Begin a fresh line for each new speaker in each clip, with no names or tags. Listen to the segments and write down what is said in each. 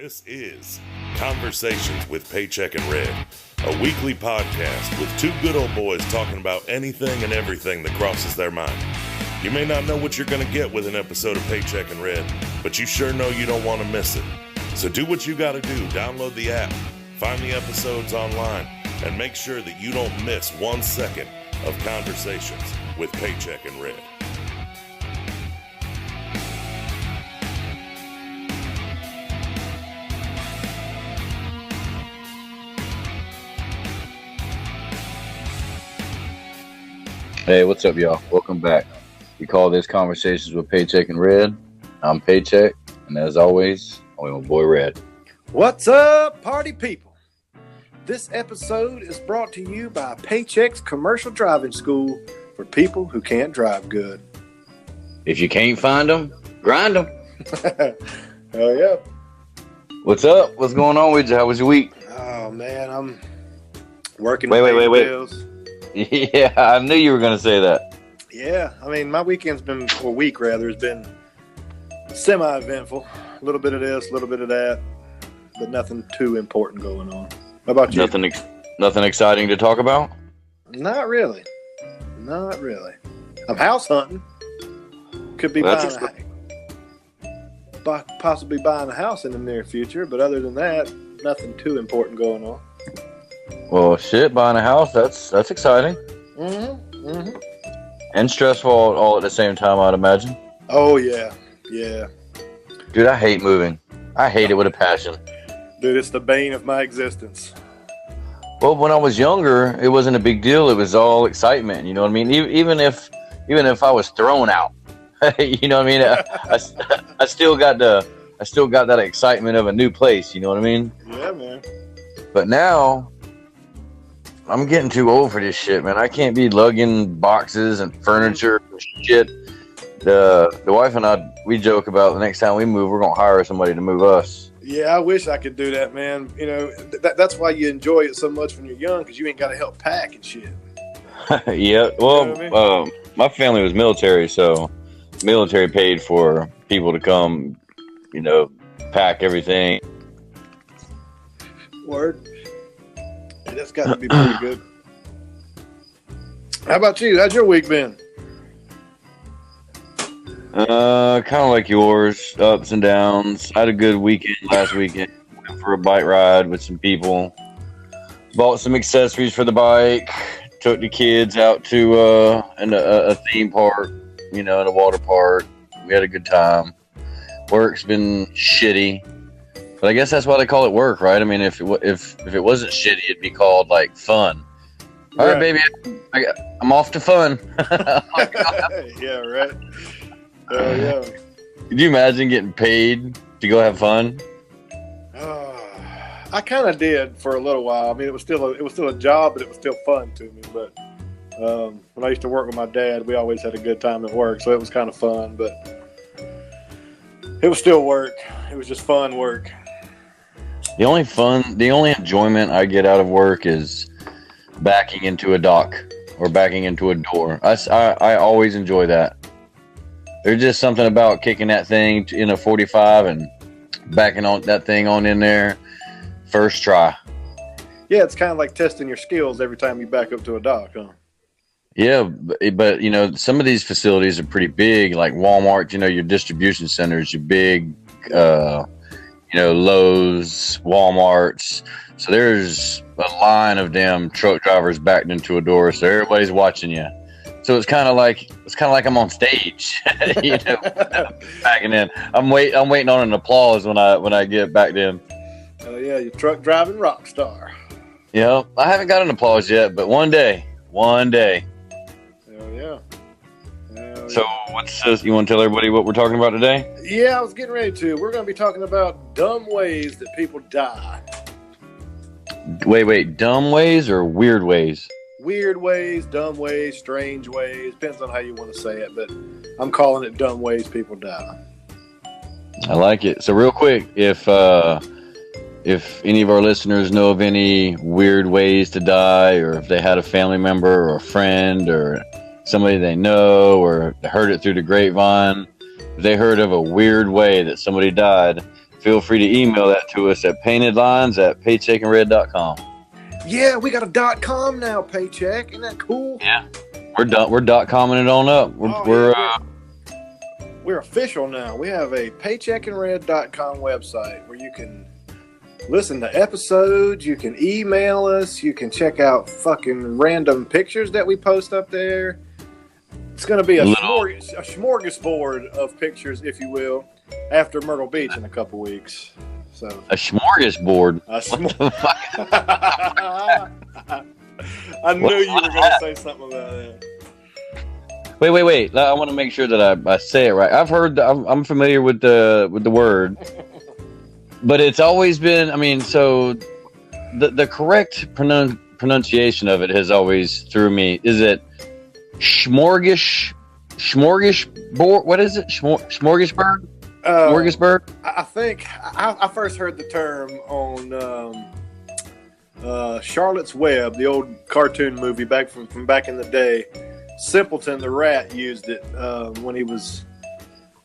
This is Conversations with Paycheck and Red, a weekly podcast with two good old boys talking about anything and everything that crosses their mind. You may not know what you're going to get with an episode of Paycheck and Red, but you sure know you don't want to miss it. So do what you got to do. Download the app, find the episodes online, and make sure that you don't miss 1 second of Conversations with Paycheck and Red.
Hey, what's up, y'all? Welcome back. We call this Conversations with Paycheck and Red. I'm Paycheck, and as always, I'm my boy Red.
What's up, party people? This episode is brought to you by Paycheck's Commercial Driving School for people who can't drive good.
If you can't find them, grind them.
Hell yeah.
What's up? What's going on with you? How was your week?
Oh, man, I'm working.
Wait.
Bills.
Yeah, I knew you were going to say that.
Yeah, I mean, my weekend's been, or week rather, has been semi-eventful. A little bit of this, a little bit of that, but nothing too important going on. How about you?
Nothing exciting to talk about?
Not really. I'm house hunting. Could be possibly buying a house in the near future, but other than that, nothing too important going on.
Well, shit, buying a house, that's exciting.
Mm-hmm.
And stressful all at the same time, I'd imagine.
Oh, yeah.
Dude, I hate moving. I hate it with a passion.
Dude, it's the bane of my existence.
Well, when I was younger, it wasn't a big deal. It was all excitement, you know what I mean? Even if I was thrown out, you know what I mean? I still got that excitement of a new place, you know what I mean?
Yeah, man.
But now, I'm getting too old for this shit, man. I can't be lugging boxes and furniture and shit. The wife and I, we joke about the next time we move, we're going to hire somebody to move us.
Yeah, I wish I could do that, man. You know, that's why you enjoy it so much when you're young, because you ain't got to help pack and shit.
Yeah, well,
you know what I mean?
My family was military, so military paid for people to come, you know, pack everything.
Word. That's got to be pretty good. How about you? How's your week been?
Kind of like yours, ups and downs. I had a good weekend last weekend. Went for a bike ride with some people. Bought some accessories for the bike. Took the kids out to a theme park, you know, in a water park. We had a good time. Work's been shitty. But I guess that's why they call it work, right? I mean, if it wasn't shitty, it'd be called, like, fun. All right, baby, I'm off to fun.
Yeah, right. Oh, yeah.
Could you imagine getting paid to go have fun?
I kind of did for a little while. I mean, it was still a job, but it was still fun to me. But when I used to work with my dad, we always had a good time at work, so it was kind of fun. But it was still work. It was just fun work.
The only enjoyment I get out of work is backing into a dock or backing into a door. I always enjoy that. There's just something about kicking that thing in a 45 and backing on that thing on in there first try.
Yeah, it's kind of like testing your skills every time you back up to a dock, huh?
Yeah, but you know, some of these facilities are pretty big, like Walmart, you know, your distribution centers, your big you know, Lowe's, Walmarts. So there's a line of damn truck drivers backed into a door, so everybody's watching you. So it's kind of like I'm on stage, you know, backing in. I'm waiting on an applause when I get backed in.
Oh yeah, you're truck driving rock star.
Yeah, I haven't got an applause yet, but one day.
Hell yeah.
So what's this? You want to tell everybody what we're talking about today?
Yeah, I was getting ready to. We're going to be talking about dumb ways that people die.
Wait, dumb ways or weird ways?
Weird ways, dumb ways, strange ways. Depends on how you want to say it, but I'm calling it dumb ways people die.
I like it. So real quick, if any of our listeners know of any weird ways to die, or if they had a family member or a friend or somebody they know, or heard it through the grapevine, if they heard of a weird way that somebody died, feel free to email that to us at paintedlines@paycheckandred.com.
Yeah, we got a .com now, Paycheck. Isn't that cool?
Yeah, we're done. We're .comming it on up.
We're official now. We have a paycheckandred.com website where you can listen to episodes, you can email us, you can check out fucking random pictures that we post up there. It's going to be a smorgasbord of pictures, if you will, after Myrtle Beach in a couple weeks. So
a smorgasbord.
I knew you were going to say something about that.
Wait. I want to make sure that I say it right. I've heard. I'm familiar with the word, but it's always been. I mean, so the correct pronunciation of it has always threw me. Is it smorgasbord? What is it? Smorgasbord? Smorgasbord?
I think I first heard the term on Charlotte's Web, the old cartoon movie from back in the day. Simpleton the rat used it when he was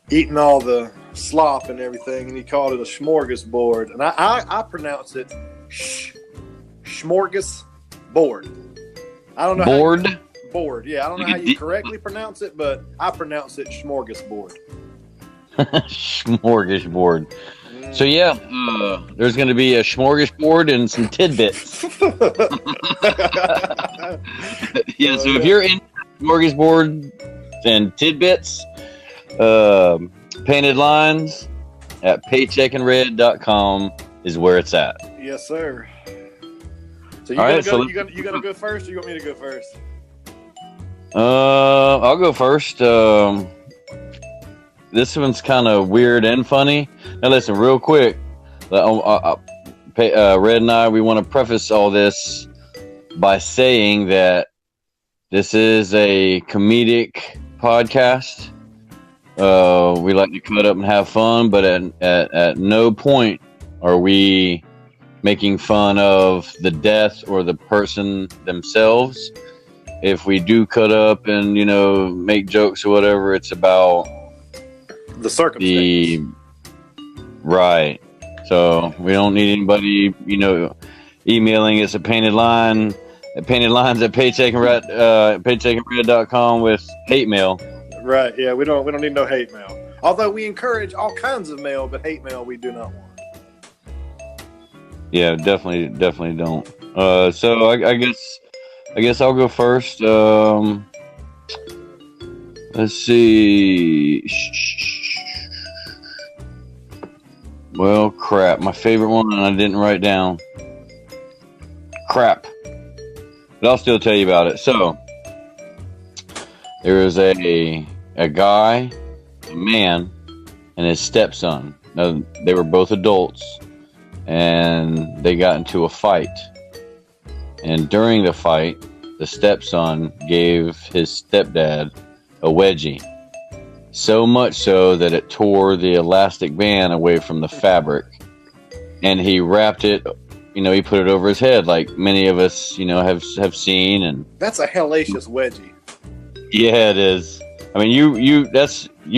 eating all the slop and everything, and he called it a smorgasbord. And I pronounce it smorgasbord. I don't know.
Board?
Board, yeah. I don't know how you correctly pronounce it, but I pronounce it smorgasbord.
Smorgasbord. So yeah, there's going to be a smorgasbord and some tidbits. Yeah, so if you're in smorgasbord and tidbits, painted lines at paycheckandred.com is where it's at.
Yes, sir. So you gonna go first, or you want me to go first?
I'll go first. This one's kind of weird and funny. Now listen, real quick. Red and I, we want to preface all this by saying that this is a comedic podcast. We like to cut up and have fun, but at no point are we making fun of the death or the person themselves. If we do cut up and, make jokes or whatever, it's about
the circumstances.
Right. So we don't need anybody, emailing us at paintedlines at paycheckandred.com with hate mail.
Right. Yeah, we don't need no hate mail. Although we encourage all kinds of mail, but hate mail we do not want.
Yeah, definitely don't. So I guess I'll go first. Let's see. Well, crap. My favorite one, and I didn't write down. Crap. But I'll still tell you about it. So, there was a guy, a man, and his stepson. Now, they were both adults, and they got into a fight. And during the fight, the stepson gave his stepdad a wedgie. So much so that it tore the elastic band away from the fabric. And he wrapped it, he put it over his head like many of us, have seen. And
that's a hellacious wedgie.
Yeah, it is. I mean, you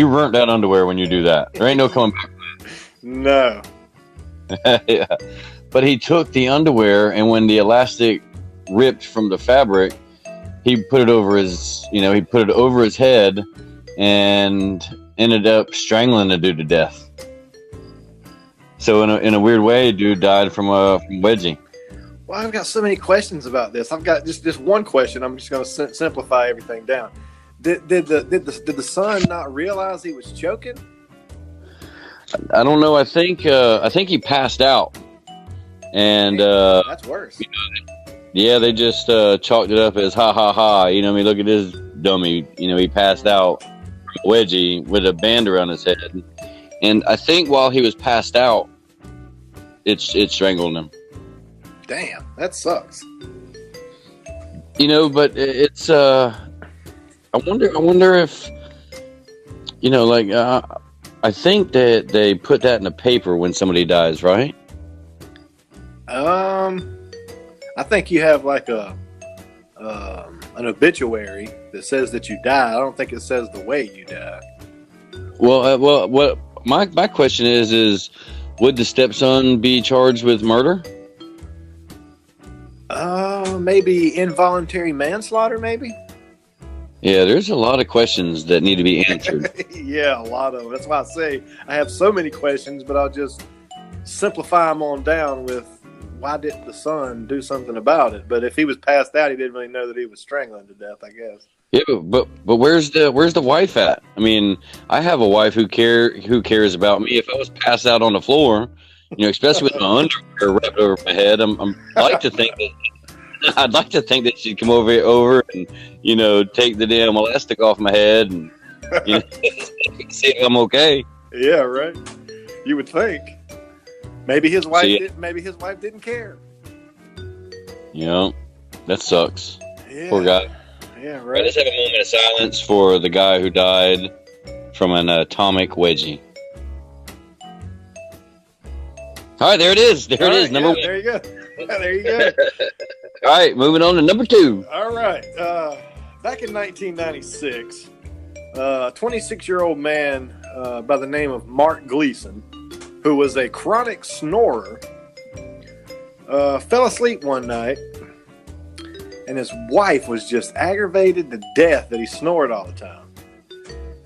ruined that underwear when you do that. There ain't no coming back.
No.
Yeah. But he took the underwear, and when the elastic ripped from the fabric, he put it over his head and ended up strangling the dude to death. So in a weird way, dude died from wedgie.
Well, I've got so many questions about this. I've got just one question. I'm just going to simplify everything down. Did the son not realize he was choking?
I don't know. I think he passed out, and
that's worse.
Yeah, they just chalked it up as ha ha ha. Look at this dummy. He passed out from a wedgie with a band around his head, and I think while he was passed out, it strangled him.
Damn, that sucks.
But it's I wonder if I think that they put that in the paper when somebody dies, right?
I think you have like an obituary that says that you died. I don't think it says the way you died.
Well, what my question is Would the stepson be charged with murder?
Maybe involuntary manslaughter, maybe?
Yeah, there's a lot of questions that need to be answered.
Yeah, a lot of them. That's why I say I have so many questions, but I'll just simplify them on down with why didn't the son do something about it? But if he was passed out, he didn't really know that he was strangling to death, I guess.
Yeah, but where's the wife at? I mean, I have a wife who cares about me. If I was passed out on the floor, especially with my underwear wrapped over my head, I'd like to think that she'd come over and take the damn elastic off my head and see if I'm okay.
Yeah, right. You would think. Maybe his wife didn't care.
That sucks.
Yeah.
Poor guy.
Yeah, right.
Let's have a moment of silence for the guy who died from an atomic wedgie. All right, there it is. There it is. Number one.
There you go. There you go.
All right, moving on to number 2.
All right. Back in 1996, a 26-year-old man by the name of Mark Gleason, who was a chronic snorer, fell asleep one night, and his wife was just aggravated to death that he snored all the time.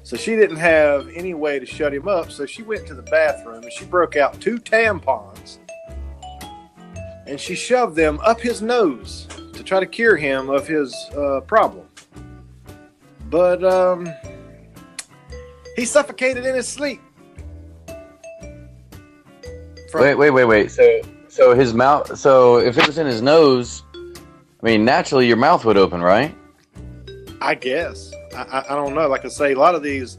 So she didn't have any way to shut him up, so she went to the bathroom and she broke out 2 tampons and she shoved them up his nose to try to cure him of his problem. But he suffocated in his sleep.
Wait. So his mouth. So if it was in his nose, I mean, naturally your mouth would open, right?
I guess. I don't know. Like I say, a lot of these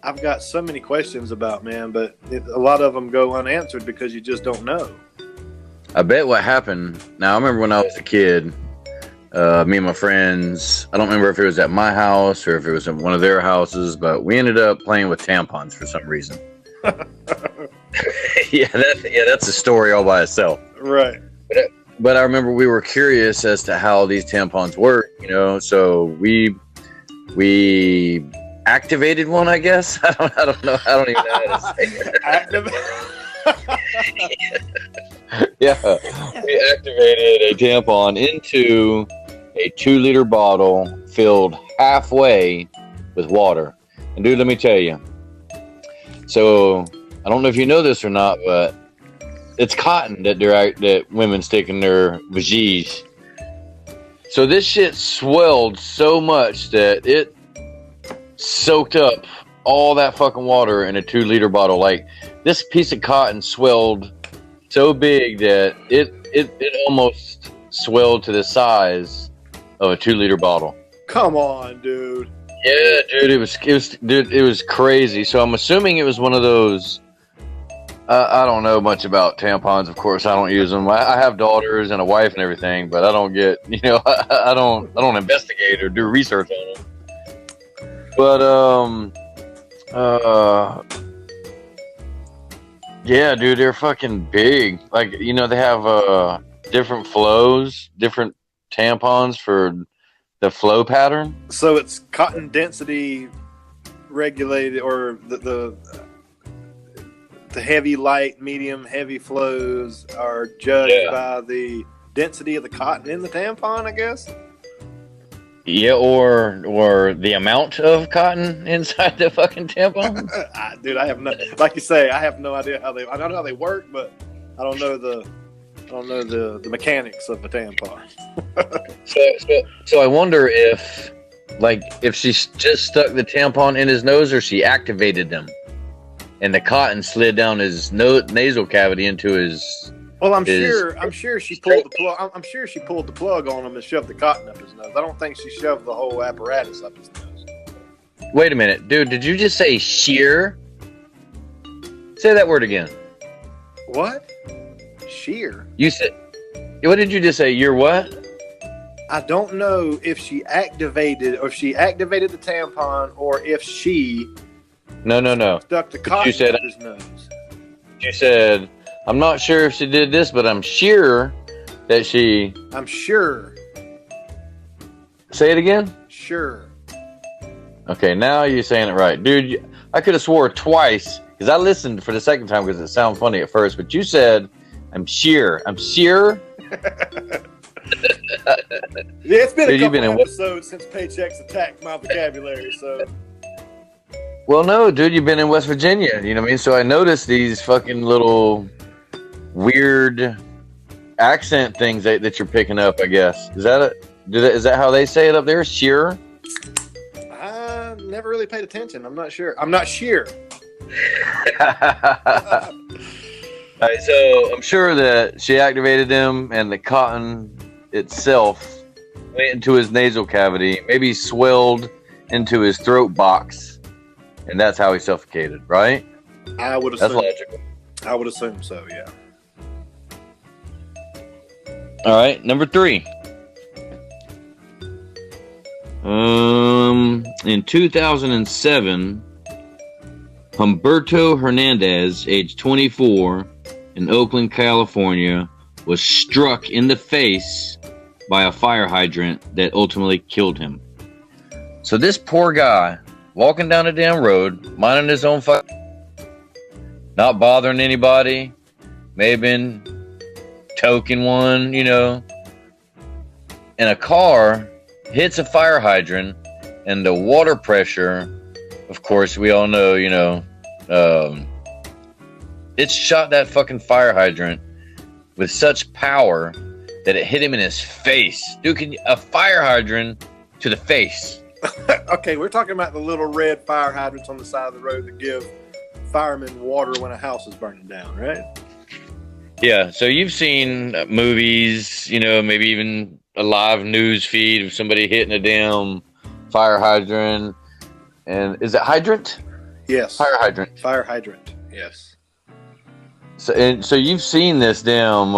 I've got so many questions about, man, but a lot of them go unanswered because you just don't know.
I bet what happened. Now, I remember when I was a kid, me and my friends, I don't remember if it was at my house or if it was in one of their houses, but we ended up playing with tampons for some reason. Yeah, that's a story all by itself.
Right.
But I remember we were curious as to how these tampons work, so we activated one, I guess. I don't know. I don't even know how to say it. Yeah. We activated a tampon into a 2-liter bottle filled halfway with water. And dude, let me tell you. So I don't know if you know this or not, but it's cotton that women stick in their vaginas. So this shit swelled so much that it soaked up all that fucking water in a 2-liter bottle. Like, this piece of cotton swelled so big that it almost swelled to the size of a 2-liter bottle.
Come on, dude.
Yeah, dude, it was crazy. So I'm assuming it was one of those. I don't know much about tampons, of course. I don't use them. I have daughters and a wife and everything, but I don't get, I don't investigate or do research on them. But yeah, dude, they're fucking big. Like, they have different flows, different tampons for the flow pattern.
So it's cotton density regulated, or the heavy, light, medium, heavy flows are judged by the density of the cotton in the tampon, I guess.
Yeah, or the amount of cotton inside the fucking tampon.
Dude, I have no, like you say, I have no idea I don't know how they work, but I don't know the mechanics of a tampon.
So I wonder if she just stuck the tampon in his nose, or she activated them, and the cotton slid down his nasal cavity into his.
Well, I'm sure she pulled the plug. I'm sure she pulled the plug on him and shoved the cotton up his nose. I don't think she shoved the whole apparatus up his nose.
Wait a minute, dude. Did you just say shear? Say that word again.
What? Shear?
You said. What did you just say? You're what?
I don't know if she activated the tampon, or if she.
No.
Stuck the cotton up his nose.
You said. I'm not sure if she did this, but I'm sure that she.
I'm sure.
Say it again?
Sure.
Okay, now you're saying it right. Dude, I could have swore twice, because I listened for the second time because it sounded funny at first, but you said, I'm sheer.
Yeah, it's been a couple episodes since Paychecks attacked my vocabulary, so.
Well, no, dude, you've been in West Virginia, you know what I mean? So I noticed these fucking little weird accent things that you're picking up, I guess. Is that how they say it up there? Sheer?
I never really paid attention. I'm not sure. I'm not sheer.
Right, so I'm sure that she activated him and the cotton itself went into his nasal cavity, maybe swelled into his throat box, and that's how he suffocated, right?
I would assume.
That's logical.
I would assume so, yeah.
All right, number 3. In 2007, Humberto Hernandez, age 24, in Oakland, California, was struck in the face by a fire hydrant that ultimately killed him. So this poor guy, walking down a damn road, minding his own not bothering anybody, may have been toking one, you know, and a car hits a fire hydrant, and the water pressure, of course, we all know, you know, it shot that fucking fire hydrant with such power that it hit him in his face. Dude, a fire hydrant to the face.
Okay, we're talking about the little red fire hydrants on the side of the road that give firemen water when a house is burning down, right?
Yeah, so you've seen movies, you know, maybe even a live news feed of somebody hitting a damn fire hydrant. And is it hydrant?
Yes.
Fire hydrant.
Fire hydrant, yes.
So you've seen this damn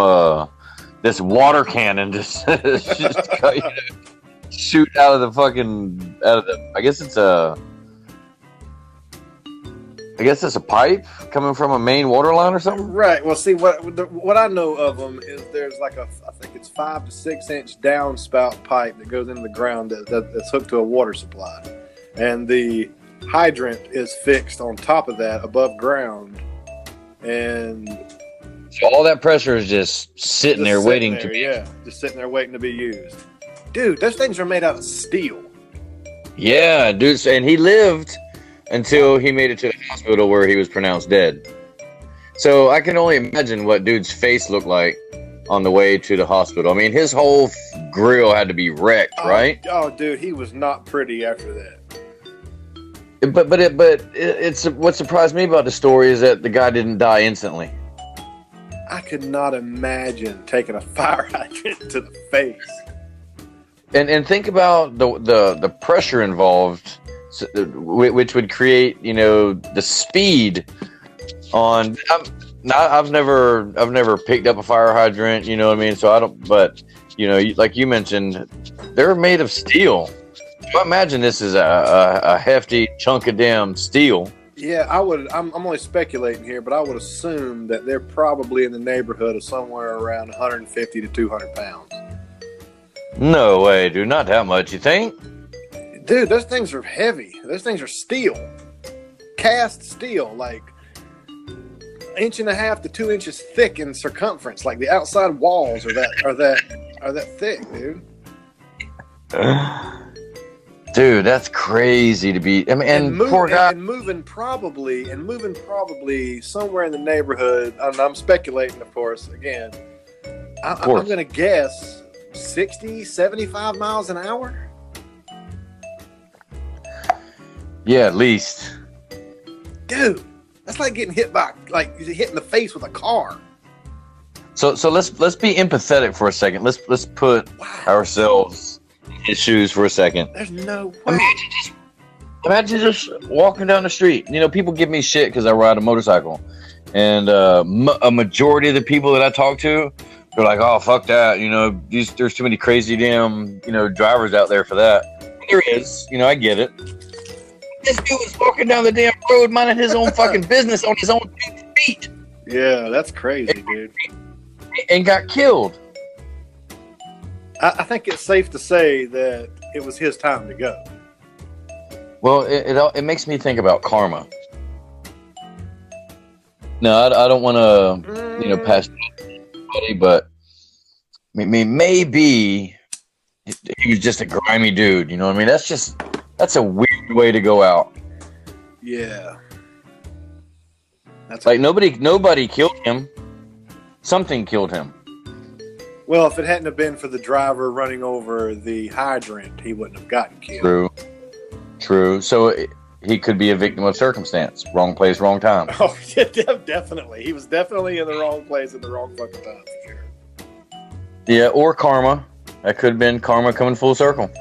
this water cannon just, you know, shoot out of the I guess it's a pipe coming from a main water line or something.
Right. Well, see what I know of them is there's like I think it's 5 to 6 inch downspout pipe that goes into the ground that's hooked to a water supply, and the hydrant is fixed on top of that above ground. And
so all that pressure is just sitting there waiting to be...
Yeah, just sitting there waiting to be used. Dude, those things are made out of steel.
Yeah, dude. And he lived until he made it to the hospital where he was pronounced dead. So I can only imagine what dude's face looked like on the way to the hospital. I mean, his whole grill had to be wrecked, right?
Oh, dude, he was not pretty after that.
But it's what surprised me about the story is that the guy didn't die instantly.
I could not imagine taking a fire hydrant to the face.
And think about the pressure involved, which would create, you know, the speed on. I've never picked up a fire hydrant, you know what I mean? So I don't. But you know, like you mentioned, they're made of steel. So I imagine this is a hefty chunk of damn steel.
Yeah, I'm only speculating here, but I would assume that they're probably in the neighborhood of somewhere around 150 to 200 pounds.
No way, dude. Not that much, you think?
Dude, those things are heavy. Those things are steel. Cast steel, like 1.5 to 2 inches thick in circumference. Like the outside walls are that thick, dude.
Dude, that's crazy to be. I mean, and poor guy.
And moving probably somewhere in the neighborhood. I'm speculating, of course. Again, I'm going to guess 60, 75 miles an hour.
Yeah, at least.
Dude, that's like getting hit in the face with a car.
So let's be empathetic for a second. Let's put ourselves in his shoes for a second.
There's no way.
Imagine just walking down the street. You know, people give me shit because I ride a motorcycle, and a majority of the people that I talk to, they're like, "Oh, fuck that." You know, there's too many crazy damn drivers out there for that. There is. You know, I get it. This dude was walking down the damn road, minding his own fucking business on his own 2 feet.
Yeah, that's crazy, dude.
And got killed.
I think it's safe to say that it was his time to go.
Well, it makes me think about karma. No, I don't want to, pass anybody, but maybe he was just a grimy dude. You know what I mean? That's a weird way to go out.
Yeah.
Like nobody killed him. Something killed him.
Well, if it hadn't have been for the driver running over the hydrant, he wouldn't have gotten killed.
True. So he could be a victim of circumstance. Wrong place, wrong time.
Oh, yeah, definitely. He was definitely in the wrong place at the wrong fucking time, for sure.
Yeah, or karma. That could have been karma coming full circle.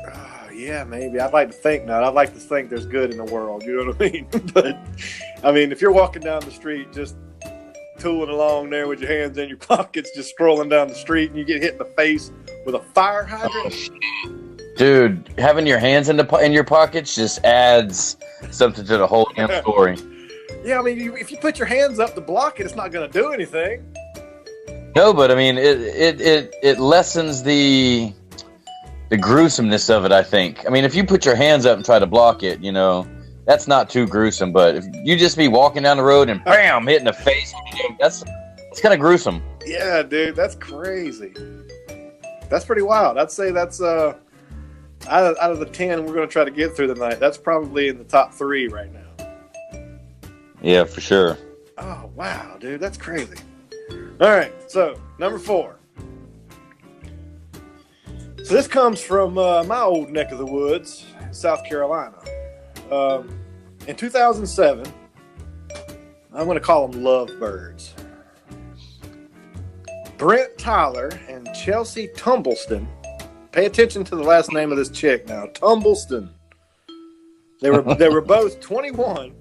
Yeah, maybe. I'd like to think not. I'd like to think there's good in the world. You know what I mean? But, I mean, if you're walking down the street just tooling along there with your hands in your pockets, just scrolling down the street, and you get hit in the face with a fire hydrant.
Dude, having your hands in your pockets just adds something to the whole damn story.
Yeah, I mean, if you put your hands up to block it, it's not going to do anything.
No, but I mean, it lessens the gruesomeness of it, I think. I mean, if you put your hands up and try to block it, that's not too gruesome. But if you just be walking down the road and bam, hitting the face, that's kind of gruesome.
Yeah, dude, that's crazy. That's pretty wild. I'd say that's out of the 10 we're going to try to get through tonight, that's probably in the top 3 right now.
Yeah, for sure.
Oh, wow, dude, that's crazy. All right, so number 4. So this comes from my old neck of the woods, South Carolina. In 2007, I'm going to call them lovebirds. Brent Tyler and Chelsea Tumbleston. Pay attention to the last name of this chick now, Tumbleston. They were both 21.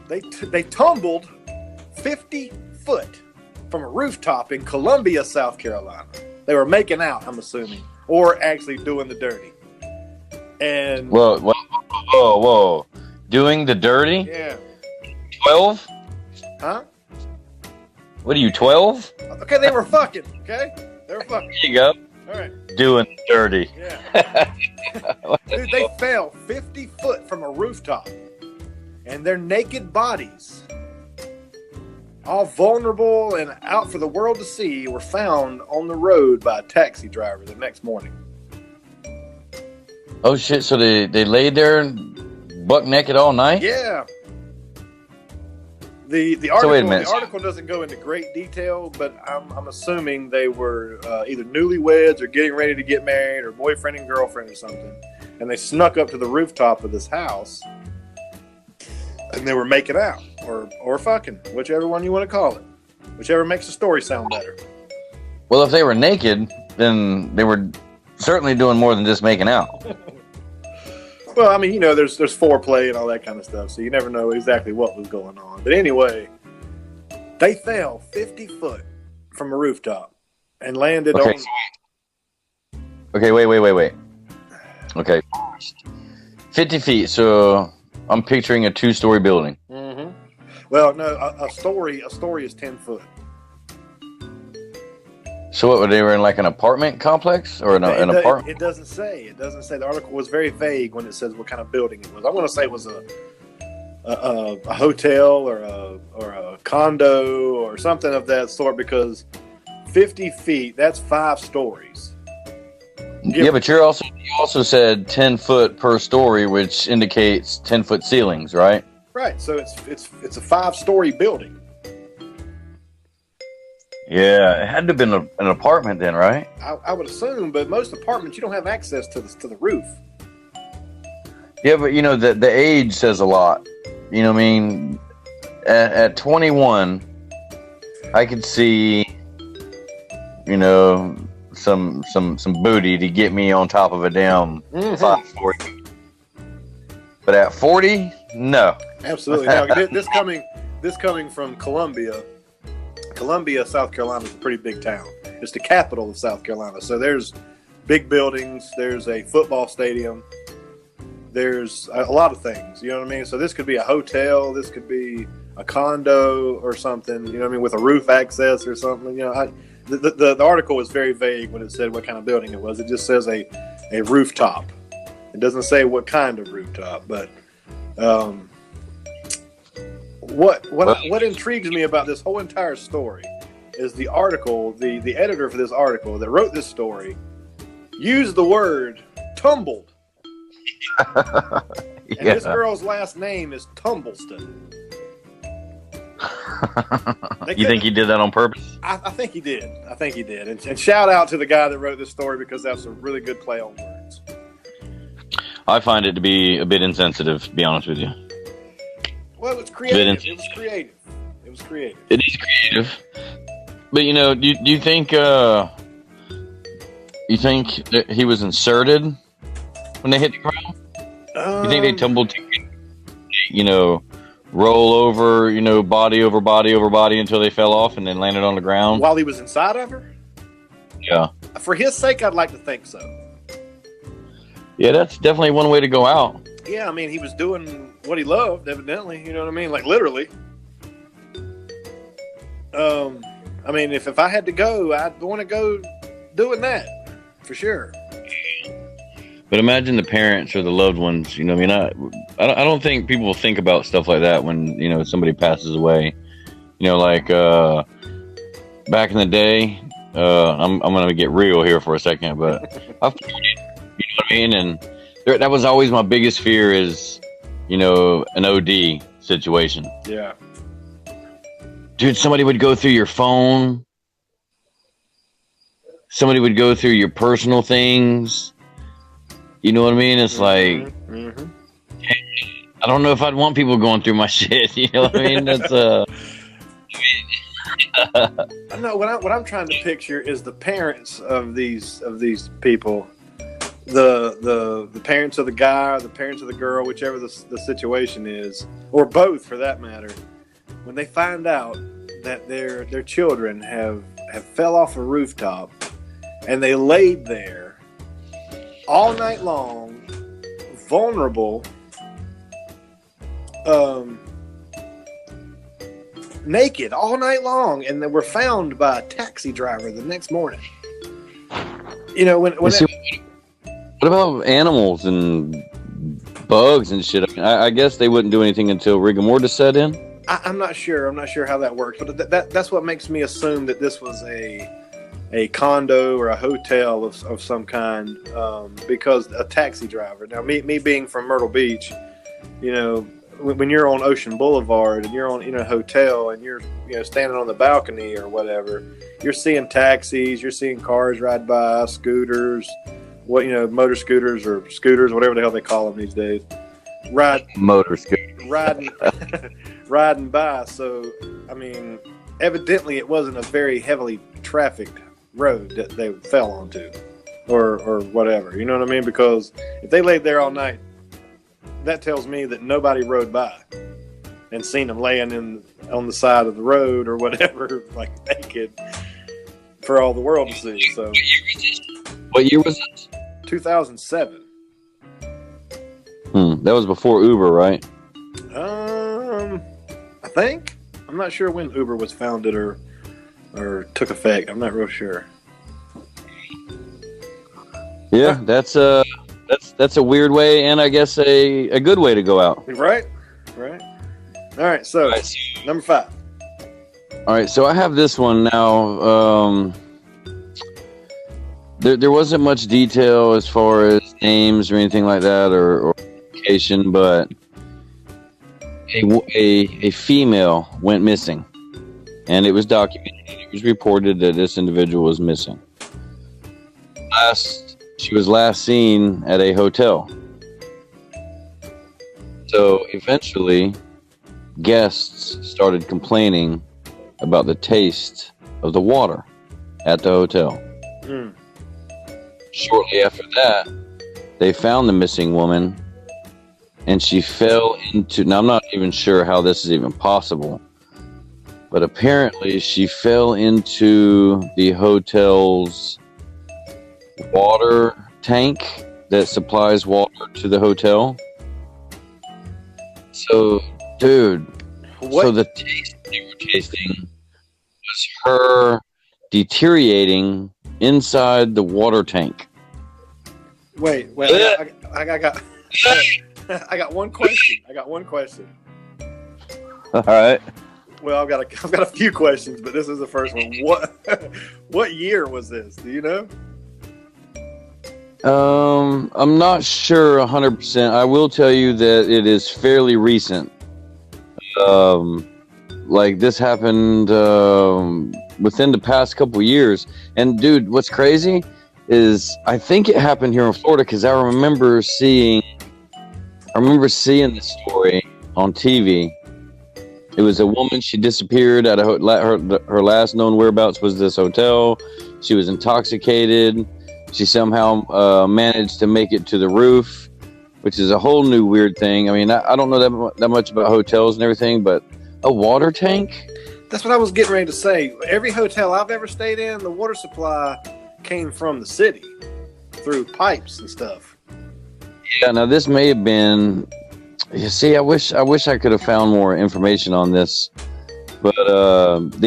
They tumbled 50 foot from a rooftop in Columbia, South Carolina. They were making out, I'm assuming, or actually doing the dirty. And
whoa. Doing the dirty?
Yeah.
12?
Huh?
What are you, 12?
Okay, they were fucking, okay? They were fucking.
There you go.
All right.
Doing dirty.
Yeah. Dude, they fell 50 foot from a rooftop. And their naked bodies, all vulnerable and out for the world to see, were found on the road by a taxi driver the next morning.
Oh, shit. So they laid there buck naked all night?
Yeah. The article doesn't go into great detail, but I'm assuming they were either newlyweds or getting ready to get married or boyfriend and girlfriend or something. And they snuck up to the rooftop of this house and they were making out or fucking, whichever one you want to call it. Whichever makes the story sound better.
Well, if they were naked, then they were certainly doing more than just making out.
Well, I mean, there's foreplay and all that kind of stuff, so you never know exactly what was going on. But anyway, they fell 50 foot from a rooftop and landed on...
Okay, wait. Okay, 50 feet, so I'm picturing a 2-story building.
Mm-hmm. Well, no, a story is 10 foot.
So what, they were in like an apartment complex or an apartment?
It doesn't say. The article was very vague when it says what kind of building it was. I'm going to say it was a hotel or a condo or something of that sort, because 50 feet, that's 5 stories.
Yeah, but you also said 10 foot per story, which indicates 10-foot ceilings, right?
Right. So it's a 5-story building.
Yeah, it had to have been an apartment then, right?
I would assume, but most apartments you don't have access to the roof.
Yeah, but the age says a lot. You know what I mean? At 21, I could see, some booty to get me on top of a damn 5-story. But at 40, no.
Absolutely. Now, this coming from Columbia. Columbia, South Carolina is a pretty big town. It's the capital of South Carolina. So there's big buildings. There's a football stadium. There's a lot of things. You know what I mean? So this could be a hotel. This could be a condo or something. You know what I mean? With a roof access or something. The article was very vague when it said what kind of building it was. It just says a rooftop. It doesn't say what kind of rooftop. But What intrigues me about this whole entire story is the article, the editor for this article that wrote this story used the word tumbled. And this girl's last name is Tumbleston.
You think he did that on purpose?
I think he did. And shout out to the guy that wrote this story, because that's a really good play on words.
I find it to be a bit insensitive, to be honest with you.
Well, it's creative. It was creative.
It is creative. But, do you think that he was inserted when they hit the ground? You think they tumbled to, roll over, body over body over body until they fell off and then landed on the ground?
While he was inside of her?
Yeah.
For his sake, I'd like to think so.
Yeah, that's definitely one way to go out.
Yeah, I mean, he was doing what he loved, evidently. You know what I mean? Like, literally. I mean, if I had to go, I'd want to go doing that, for sure.
But imagine the parents or the loved ones, I don't think people think about stuff like that when, somebody passes away. Like, back in the day, I'm going to get real here for a second, but I've, you know what I mean? And that was always my biggest fear is, an OD situation.
Yeah.
Dude, somebody would go through your phone. Somebody would go through your personal things. You know what I mean? It's like, I don't know if I'd want people going through my shit. You know what I mean? That's
I know what I'm trying to picture is the parents of these people, the parents of the guy or the parents of the girl, whichever the situation is, or both for that matter. When they find out that their children have fell off a rooftop and they laid there all night long, vulnerable, naked all night long, and they were found by a taxi driver the next morning. What
about animals and bugs and shit? I mean, I guess they wouldn't do anything until rigor mortis set in.
I'm not sure how that works, but that's what makes me assume that this was a condo or a hotel of some kind, because a taxi driver. Now, me being from Myrtle Beach, when you're on Ocean Boulevard and you're in a hotel and you're standing on the balcony or whatever, you're seeing taxis, you're seeing cars ride by, scooters, motor scooters or scooters, whatever the hell they call them these days,
motor scooter
riding by. So, I mean, evidently it wasn't a very heavily trafficked road that they fell onto, or whatever. You know what I mean? Because if they laid there all night, that tells me that nobody rode by and seen them laying on the side of the road or whatever, like naked, for all the world to see. So,
what year was it?
2007.
That was before Uber, right?
I think. I'm not sure when Uber was founded or took effect. I'm not real sure.
Yeah, that's a weird way, and I guess a good way to go out.
Right. All right, so number 5.
All right, so I have this one now. There wasn't much detail as far as names or anything like that, or location, but a female went missing, and it was documented. It was reported that this individual was missing. She was last seen at a hotel. So eventually, guests started complaining about the taste of the water at the hotel. Shortly after that, they found the missing woman, and she fell into... Now, I'm not even sure how this is even possible, but apparently she fell into the hotel's water tank that supplies water to the hotel. So, dude, so the taste they were tasting was her deteriorating inside the water tank.
Wait, I got one question.
All right.
Well, I've got a few questions, but this is the first one. What year was this? Do you know?
I'm not sure 100%. I will tell you that it is fairly recent. Like this happened within the past couple years. And dude, what's crazy is I think it happened here in Florida because I remember seeing this story on TV. It was a woman. She disappeared at her last known whereabouts was this hotel. She was intoxicated. She somehow managed to make it to the roof, which is a whole new weird thing. I mean, I don't know that much about hotels and everything, but a water tank?
That's what I was getting ready to say. Every hotel I've ever stayed in, the water supply came from the city through pipes and stuff.
Yeah, now this may have been. You see, I wish I could have found more information on this, but the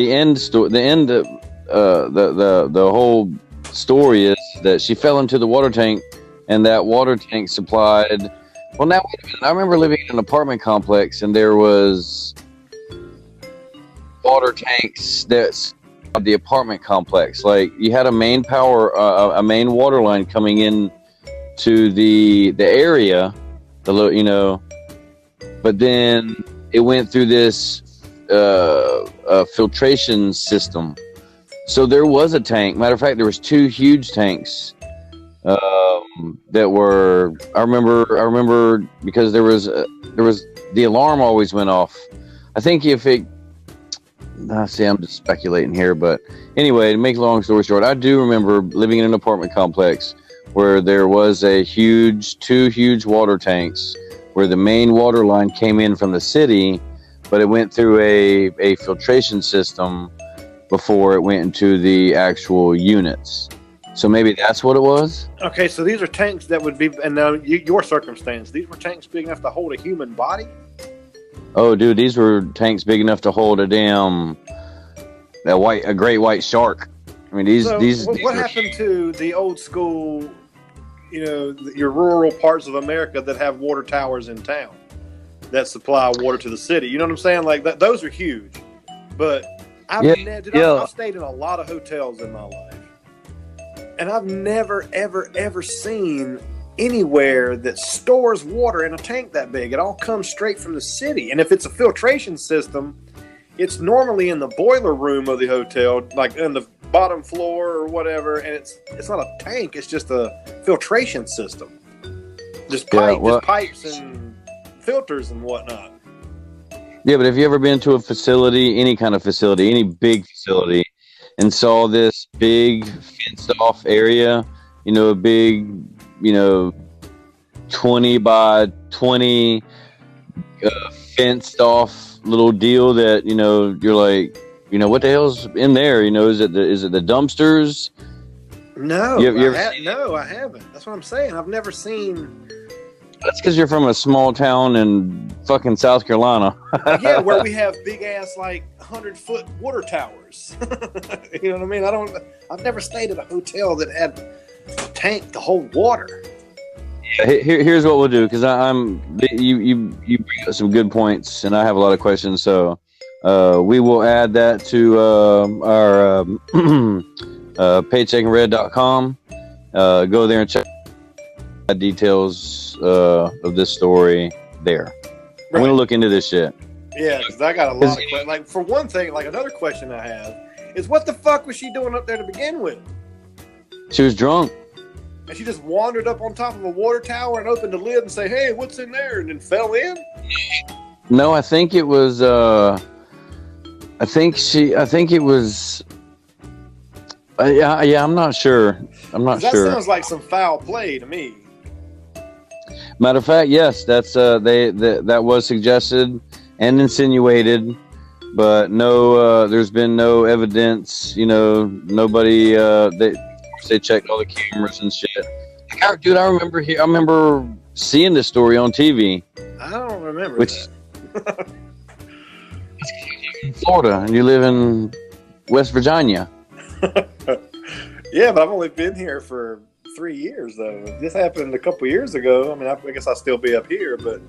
whole story is that she fell into the water tank, and that water tank supplied. Well, now wait a minute. I remember living in an apartment complex, and there was water tanks that's the apartment complex. Like you had a main a main water line coming in to the area, but then it went through this filtration system. So there was a tank. Matter of fact, there was two huge tanks that were. I remember because there was the alarm always went off. I think if it. See, I'm just speculating here, but anyway, to make a long story short, I do remember living in an apartment complex where there was two huge water tanks where the main water line came in from the city, but it went through a filtration system before it went into the actual units. So maybe that's what it was?
Okay, so these are tanks that would be, and now your circumstance, these were tanks big enough to hold a human body?
Oh, dude, these were tanks big enough to hold a great white shark. I mean, these
what happened to the old school, your rural parts of America that have water towers in town that supply water to the city? You know what I'm saying? Like those are huge. But I've stayed in a lot of hotels in my life, and I've never, ever, ever seen anywhere that stores water in a tank that big. It all comes straight from the city. And if it's a filtration system, it's normally in the boiler room of the hotel, like in the bottom floor or whatever, and it's not a tank, it's just a filtration system. Just pipes and filters and whatnot.
Yeah, but have you ever been to a facility, any kind of facility, any big facility, and saw this big fenced off area, a big 20 by 20 fenced off little deal that you're like, what the hell's in there? Is it the dumpsters?
No, I haven't. That's what I'm saying. I've never seen.
That's because you're from a small town in fucking South Carolina.
Yeah, where we have big ass 100-foot water towers. You know what I mean? I've never stayed at a hotel that had a tank to hold water.
Yeah, here's what we'll do, because you bring up some good points, and I have a lot of questions. So we will add that to our paycheckandred.com. Go there and check details of this story there. Right. I'm gonna look into this shit.
Yeah, because I got a lot of questions. For one thing, another question I have is, what the fuck was she doing up there to begin with?
She was drunk.
And she just wandered up on top of a water tower and opened the lid and say, "Hey, what's in there?" and then fell in?
No, I think it was I think it was yeah, I'm not sure. That
sounds like some foul play to me.
Matter of fact, yes, that's that was suggested and insinuated, but no, there's been no evidence. Nobody. They checked all the cameras and shit. Dude, I remember seeing this story on TV.
I don't remember.
It's in Florida, and you live in West Virginia.
Yeah, but I've only been here for 3 years, though. This happened a couple years ago. I mean, I guess I'll still be up here, but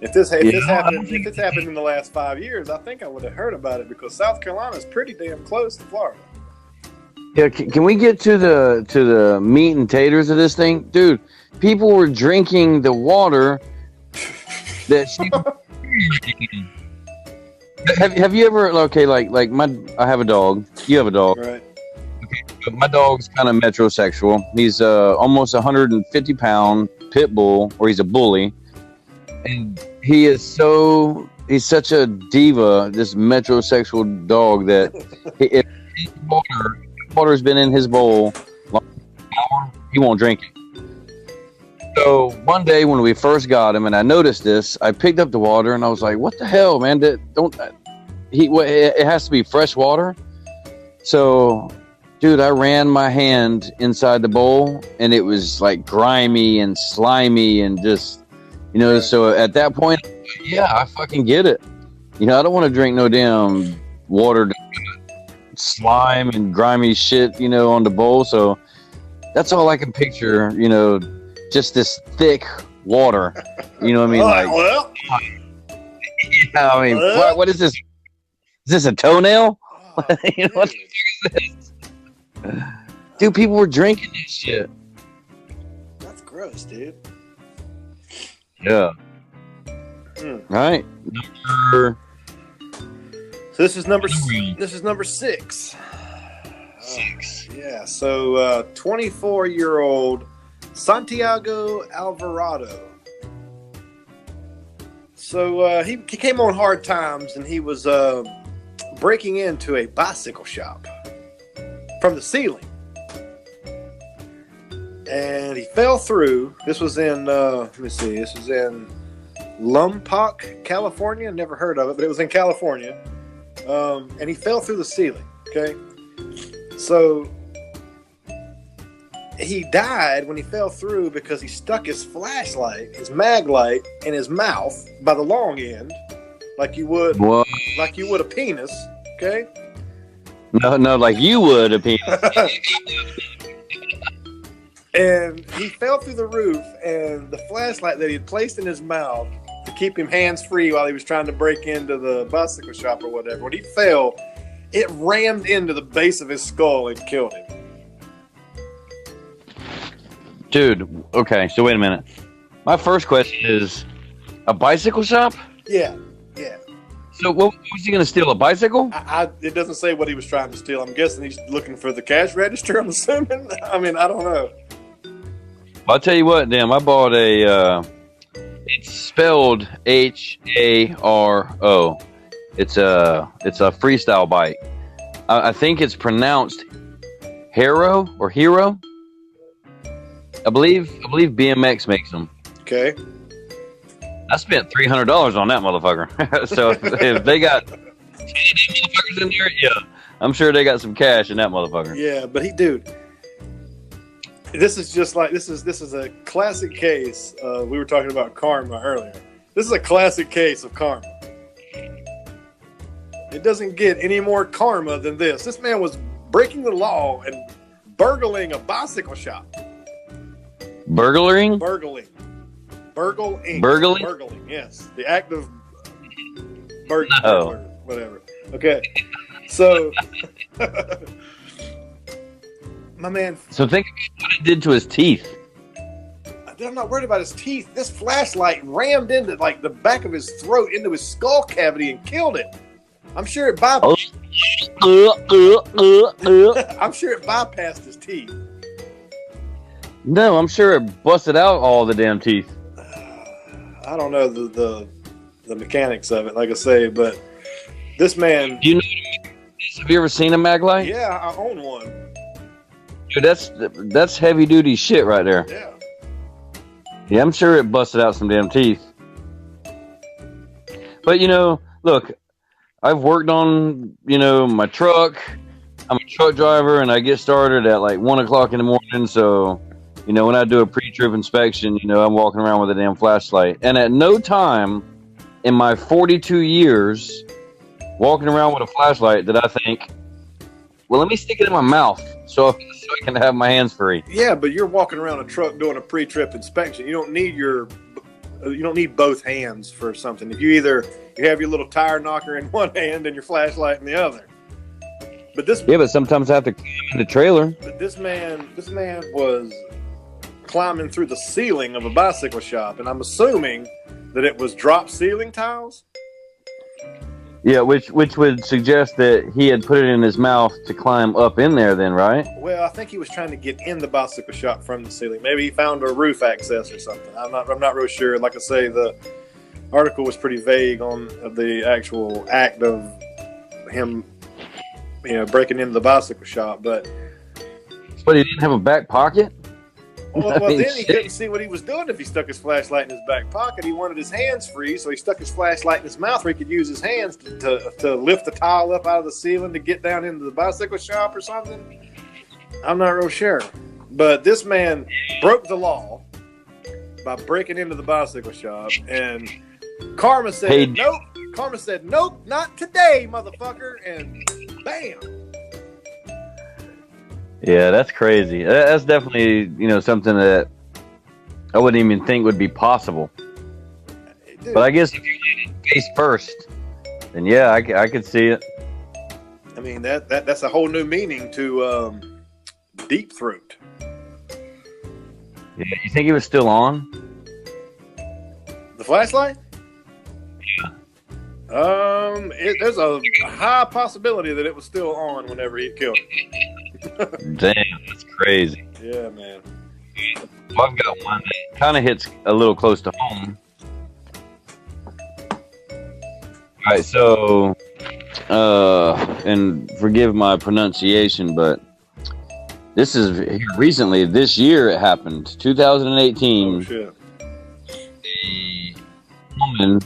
If it's happened in the last 5 years, I think I would have heard about it because South Carolina is pretty damn close to Florida.
Yeah, can we get to the meat and taters of this thing, dude? People were drinking the water that she. Have you ever like I have a dog. You have a dog,
right?
My dog's kind of metrosexual. He's almost 150-pound pit bull, or he's a bully, and he's such a diva, this metrosexual dog that if water's been in his bowl long hour, he won't drink it. So one day when we first got him, and I noticed this, I picked up the water and I was like, "What the hell, man? It has to be fresh water." So, dude, I ran my hand inside the bowl, and it was like grimy and slimy and just, So at that point, yeah, I fucking get it. I don't want to drink no damn water, slime and grimy shit, on the bowl. So that's all I can picture, just this thick water. You know what I mean? Yeah, I mean, what is this? Is this a toenail? What the fuck is this? Dude, people were drinking this shit.
That's gross, dude.
Yeah. Right.
So this is number 6. Yeah. So 24-year-old Santiago Alvarado. So he came on hard times, and he was breaking into a bicycle shop from the ceiling, and he fell through. This was in This was in Lompoc, California. Never heard of it, but it was in California. And he fell through the ceiling. Okay, so he died when he fell through because he stuck his flashlight, his mag light, in his mouth by the long end, like you would a penis. Okay.
No, like you would a penis.
And he fell through the roof, and the flashlight that he had placed in his mouth to keep him hands-free while he was trying to break into the bicycle shop or whatever, when he fell, it rammed into the base of his skull and killed him.
Dude, okay, so wait a minute. My first question is, a bicycle shop?
Yeah.
So what was he going to steal, a bicycle?
It doesn't say what he was trying to steal. I'm guessing he's looking for the cash register, I'm assuming. I mean, I don't know.
I'll tell you what, damn, I bought it's spelled Haro. It's a freestyle bike. I think it's pronounced Hero or Hero. I believe BMX makes them.
Okay.
I spent $300 on that motherfucker. So if they got motherfuckers in there, yeah, I'm sure they got some cash in that motherfucker.
Yeah, but this is a classic case. We were talking about karma earlier. This is a classic case of karma. It doesn't get any more karma than this. This man was breaking the law and burgling a bicycle shop.
Burgling?
Burgling, yes. The act of burglar, whatever. Okay. So, my man.
So think what it did to his teeth.
I'm not worried about his teeth. This flashlight rammed into the back of his throat, into his skull cavity, and killed it. I'm sure it bypassed. I'm sure it bypassed his teeth.
No, I'm sure it busted out all the damn teeth.
I don't know the mechanics of it, like I say, but this man.
Do you know? Have you ever seen a mag light?
Yeah, I own one.
Dude, that's heavy duty shit right there.
Yeah.
Yeah, I'm sure it busted out some damn teeth. But look, I've worked on my truck. I'm a truck driver, and I get started at 1:00 in the morning. So, when I do a pre-trip inspection, I'm walking around with a damn flashlight. And at no time in my 42 years walking around with a flashlight did I think, well, let me stick it in my mouth so I can have my hands free.
Yeah, but you're walking around a truck doing a pre-trip inspection. You don't need your you don't need both hands for something. If you have your little tire knocker in one hand and your flashlight in the other. But
sometimes I have to climb in the trailer.
But this man was climbing through the ceiling of a bicycle shop, and I'm assuming that it was drop ceiling tiles.
Yeah, which would suggest that he had put it in his mouth to climb up in there then, right?
Well, I think he was trying to get in the bicycle shop from the ceiling. Maybe he found a roof access or something. I'm not real sure. Like I say, the article was pretty vague on the actual act of him, breaking into the bicycle shop. But
he didn't have a back pocket?
Well, then he couldn't see what he was doing if he stuck his flashlight in his back pocket. He wanted his hands free, so he stuck his flashlight in his mouth where he could use his hands to lift the tile up out of the ceiling to get down into the bicycle shop or something. I'm not real sure. But this man broke the law by breaking into the bicycle shop, and Karma said, nope. Karma said, nope, not today, motherfucker, and bam.
Yeah, that's crazy. That's definitely, something that I wouldn't even think would be possible. Dude. But I guess if you land it face first, then yeah, I could see it.
I mean, that's a whole new meaning to deep throat.
Yeah, you think he was still on?
The flashlight?
Yeah.
There's a high possibility that it was still on whenever he killed it.
Damn, that's crazy.
Yeah, man.
Well, I've got one that kind of hits a little close to home. All right, so, and forgive my pronunciation, but this is recently, this year it happened, 2018.
Oh, shit.
A woman,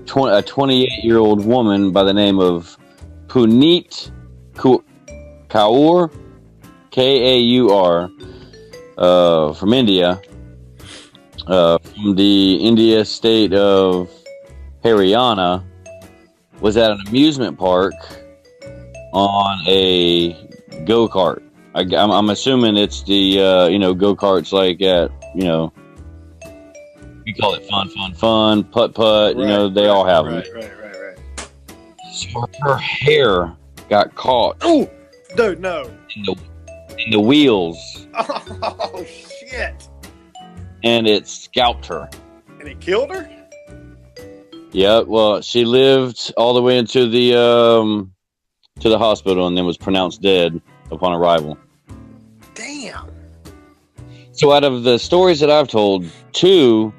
a 28-year-old woman by the name of Puneet Kaur, Kaur, from India, from the India state of Haryana, was at an amusement park on a go-kart. I'm assuming it's the, go-karts like at, we call it fun, putt-putt,
right,
they all have them.
Right.
So her hair got caught.
Oh, dude, no.
In the wheels.
Oh, shit.
And it scalped her.
And he killed her?
Yeah, well, she lived all the way into the hospital and then was pronounced dead upon arrival.
Damn.
So out of the stories that I've told, 2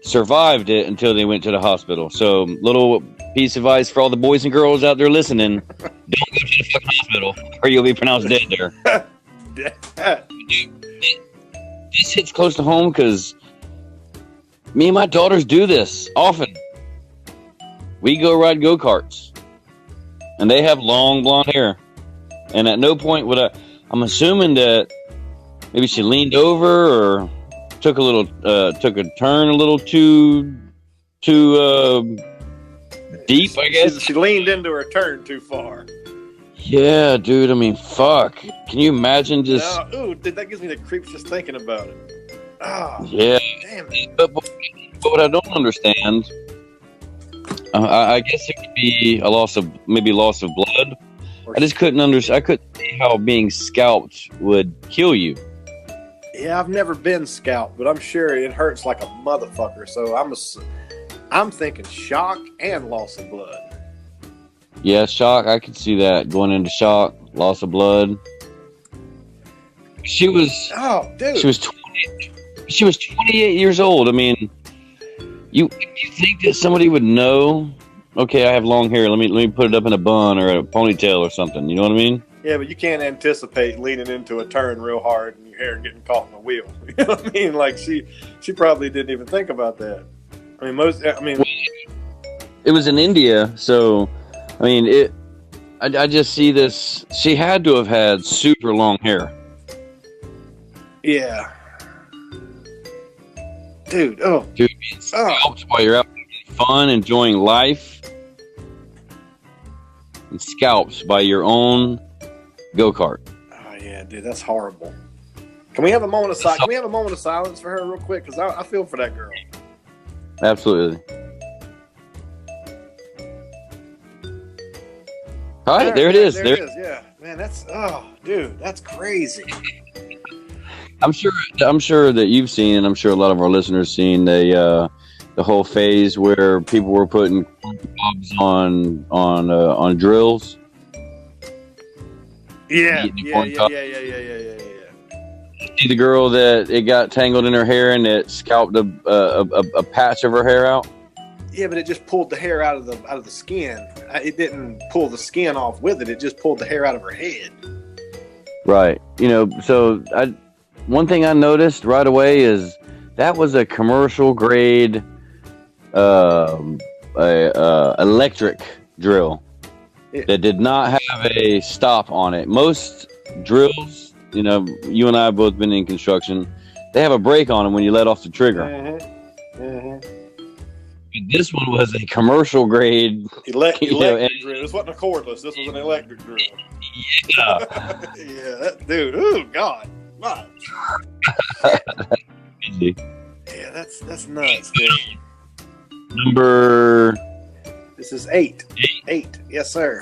survived it until they went to the hospital. So, little piece of advice for all the boys and girls out there listening: don't go to the fucking hospital, or you'll be pronounced dead there. This hits close to home because me and my daughters do this often. We go ride go-karts, and they have long blonde hair. And at no point would I'm assuming that maybe she leaned over or took a turn a little too deep, I guess.
She leaned into her turn too far.
Yeah, dude. I mean, fuck. Can you imagine just?
Ooh, that gives me the creeps just thinking about it. Oh,
yeah.
Damn it.
But what I don't understand, I guess it could be loss of blood. I just couldn't understand. I couldn't see how being scalped would kill you.
Yeah, I've never been scalped, but I'm sure it hurts like a motherfucker. So I'm thinking shock and loss of blood.
Yeah, shock. I could see that going into shock, loss of blood. She was.
Oh, dude.
She was 20. She was 28 years old. I mean, you think that somebody would know? Okay, I have long hair. Let me put it up in a bun or a ponytail or something. You know what I mean?
Yeah, but you can't anticipate leaning into a turn real hard and your hair getting caught in the wheel. You know what I mean? Like she probably didn't even think about that.
It was in India, so I mean I just see this. She had to have had super long hair.
Yeah. Dude, being
scalped while you're out having fun, enjoying life, and scalped by your own go-kart.
Oh yeah, dude, that's horrible. Can we have a moment of silence? Can we have a moment of silence for her real quick? Because I feel for that girl.
Absolutely. All right, there it is.
There it is. Yeah, man, dude, that's crazy.
I'm sure that you've seen, and I'm sure a lot of our listeners seen the whole phase where people were putting bobs on drills.
Yeah.
See the girl that it got tangled in her hair and it scalped a patch of her hair out.
Yeah, but it just pulled the hair out of the skin. It didn't pull the skin off with it. It just pulled the hair out of her head.
Right. So one thing I noticed right away is that was a commercial grade electric drill that did not have a stop on it. Most drills, you and I have both been in construction, they have a brake on them when you let off the trigger. This one was a commercial grade
electric drill. This wasn't a cordless. This was an electric drill.
Yeah.
Yeah, dude. Oh God. My. Yeah, that's nuts, dude.
Number.
This is 8. 8. Yes, sir.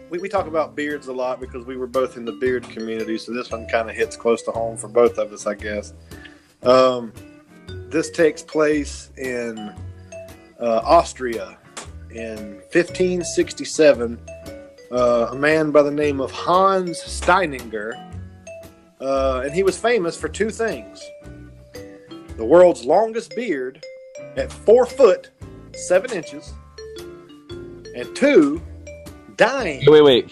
We talk about beards a lot because we were both in the beard community, so this one kind of hits close to home for both of us, I guess. This takes place in Austria in 1567. A man by the name of Hans Steininger, and he was famous for 2 things: the world's longest beard at 4 foot 7 inches, and 2, dying.
Wait,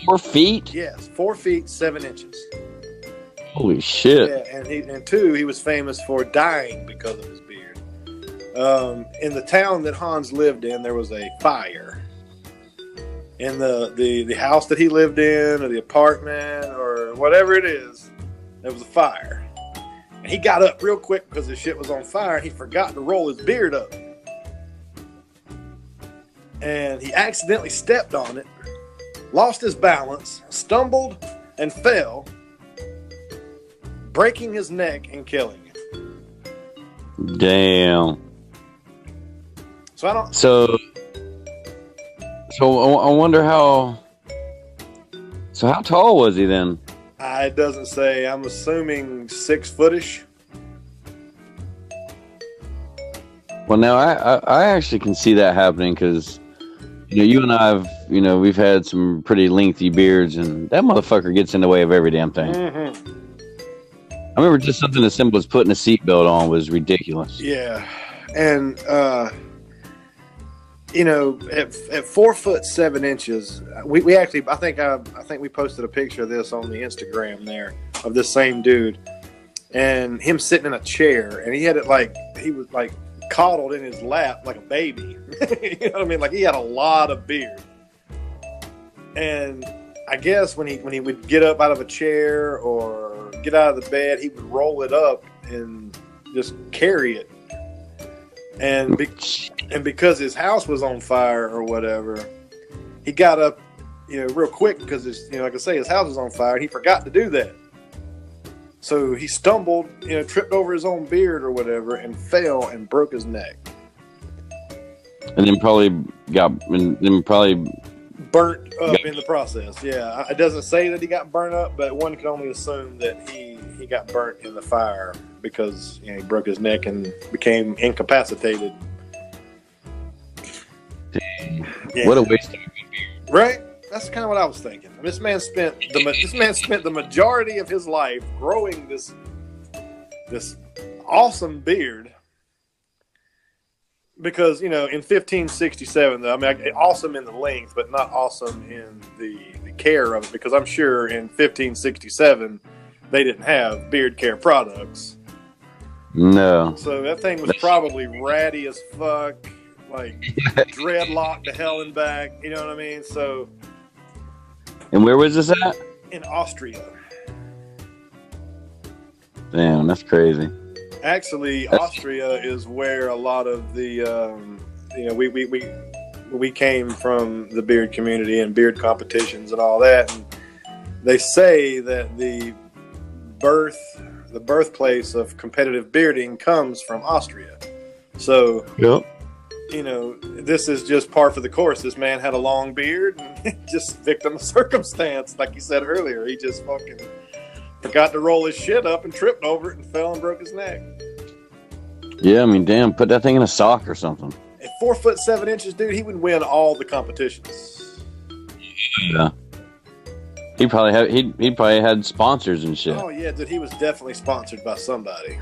4 feet?
Yes, 4 feet 7 inches.
Holy shit!
Yeah, and 2, he was famous for dying because of his beard. In the town that Hans lived in, there was a fire. In the house that he lived in, or the apartment, or whatever it is, there was a fire. And he got up real quick because his shit was on fire, and he forgot to roll his beard up. And he accidentally stepped on it, lost his balance, stumbled, and fell, breaking his neck and killing him.
Damn.
So I don't.
So I wonder how. So how tall was he then?
It doesn't say. I'm assuming 6 footish.
Well, now I actually can see that happening because you and I have we've had some pretty lengthy beards, and that motherfucker gets in the way of every damn thing.
Mm-hmm.
I remember just something as simple as putting a seatbelt on was ridiculous.
Yeah, and at 4 foot 7 inches, we actually I think we posted a picture of this on the Instagram there of this same dude and him sitting in a chair, and he had it like he was like coddled in his lap like a baby. You know what I mean? Like he had a lot of beard, and I guess when he would get up out of a chair or get out of the bed, he would roll it up and just carry it. And because his house was on fire or whatever, he got up, real quick because like I say, his house was on fire, and he forgot to do that. So he stumbled, tripped over his own beard or whatever, and fell and broke his neck.
And then probably
burnt up in the process. Yeah, it doesn't say that he got burnt up, but one can only assume that he got burnt in the fire because he broke his neck and became incapacitated.
Yeah. What a waste of a good beard.
Right? That's kind of what I was thinking. This man spent the majority of his life growing this awesome beard. Because, in 1567, though, I mean, awesome in the length, but not awesome in the care of it. Because I'm sure in 1567, they didn't have beard care products.
No.
So that thing was probably ratty as fuck, like dreadlocked to hell and back. You know what I mean? So.
And where was this at?
In Austria.
Damn, that's crazy.
Actually, Austria is where a lot of the, we came from the beard community and beard competitions and all that. And they say that the birth the birthplace of competitive bearding, comes from Austria. So,
Yep.
you know, this is just par for the course. This man had a long beard and just victim of circumstance, like you said earlier. He just fucking forgot to roll his shit up and tripped over it and fell and broke his neck.
Yeah, I mean, damn, put that thing in a sock or something.
At 4'7", dude, he would win all the competitions.
Yeah. He probably had sponsors and shit.
Oh yeah, dude, he was definitely sponsored by somebody.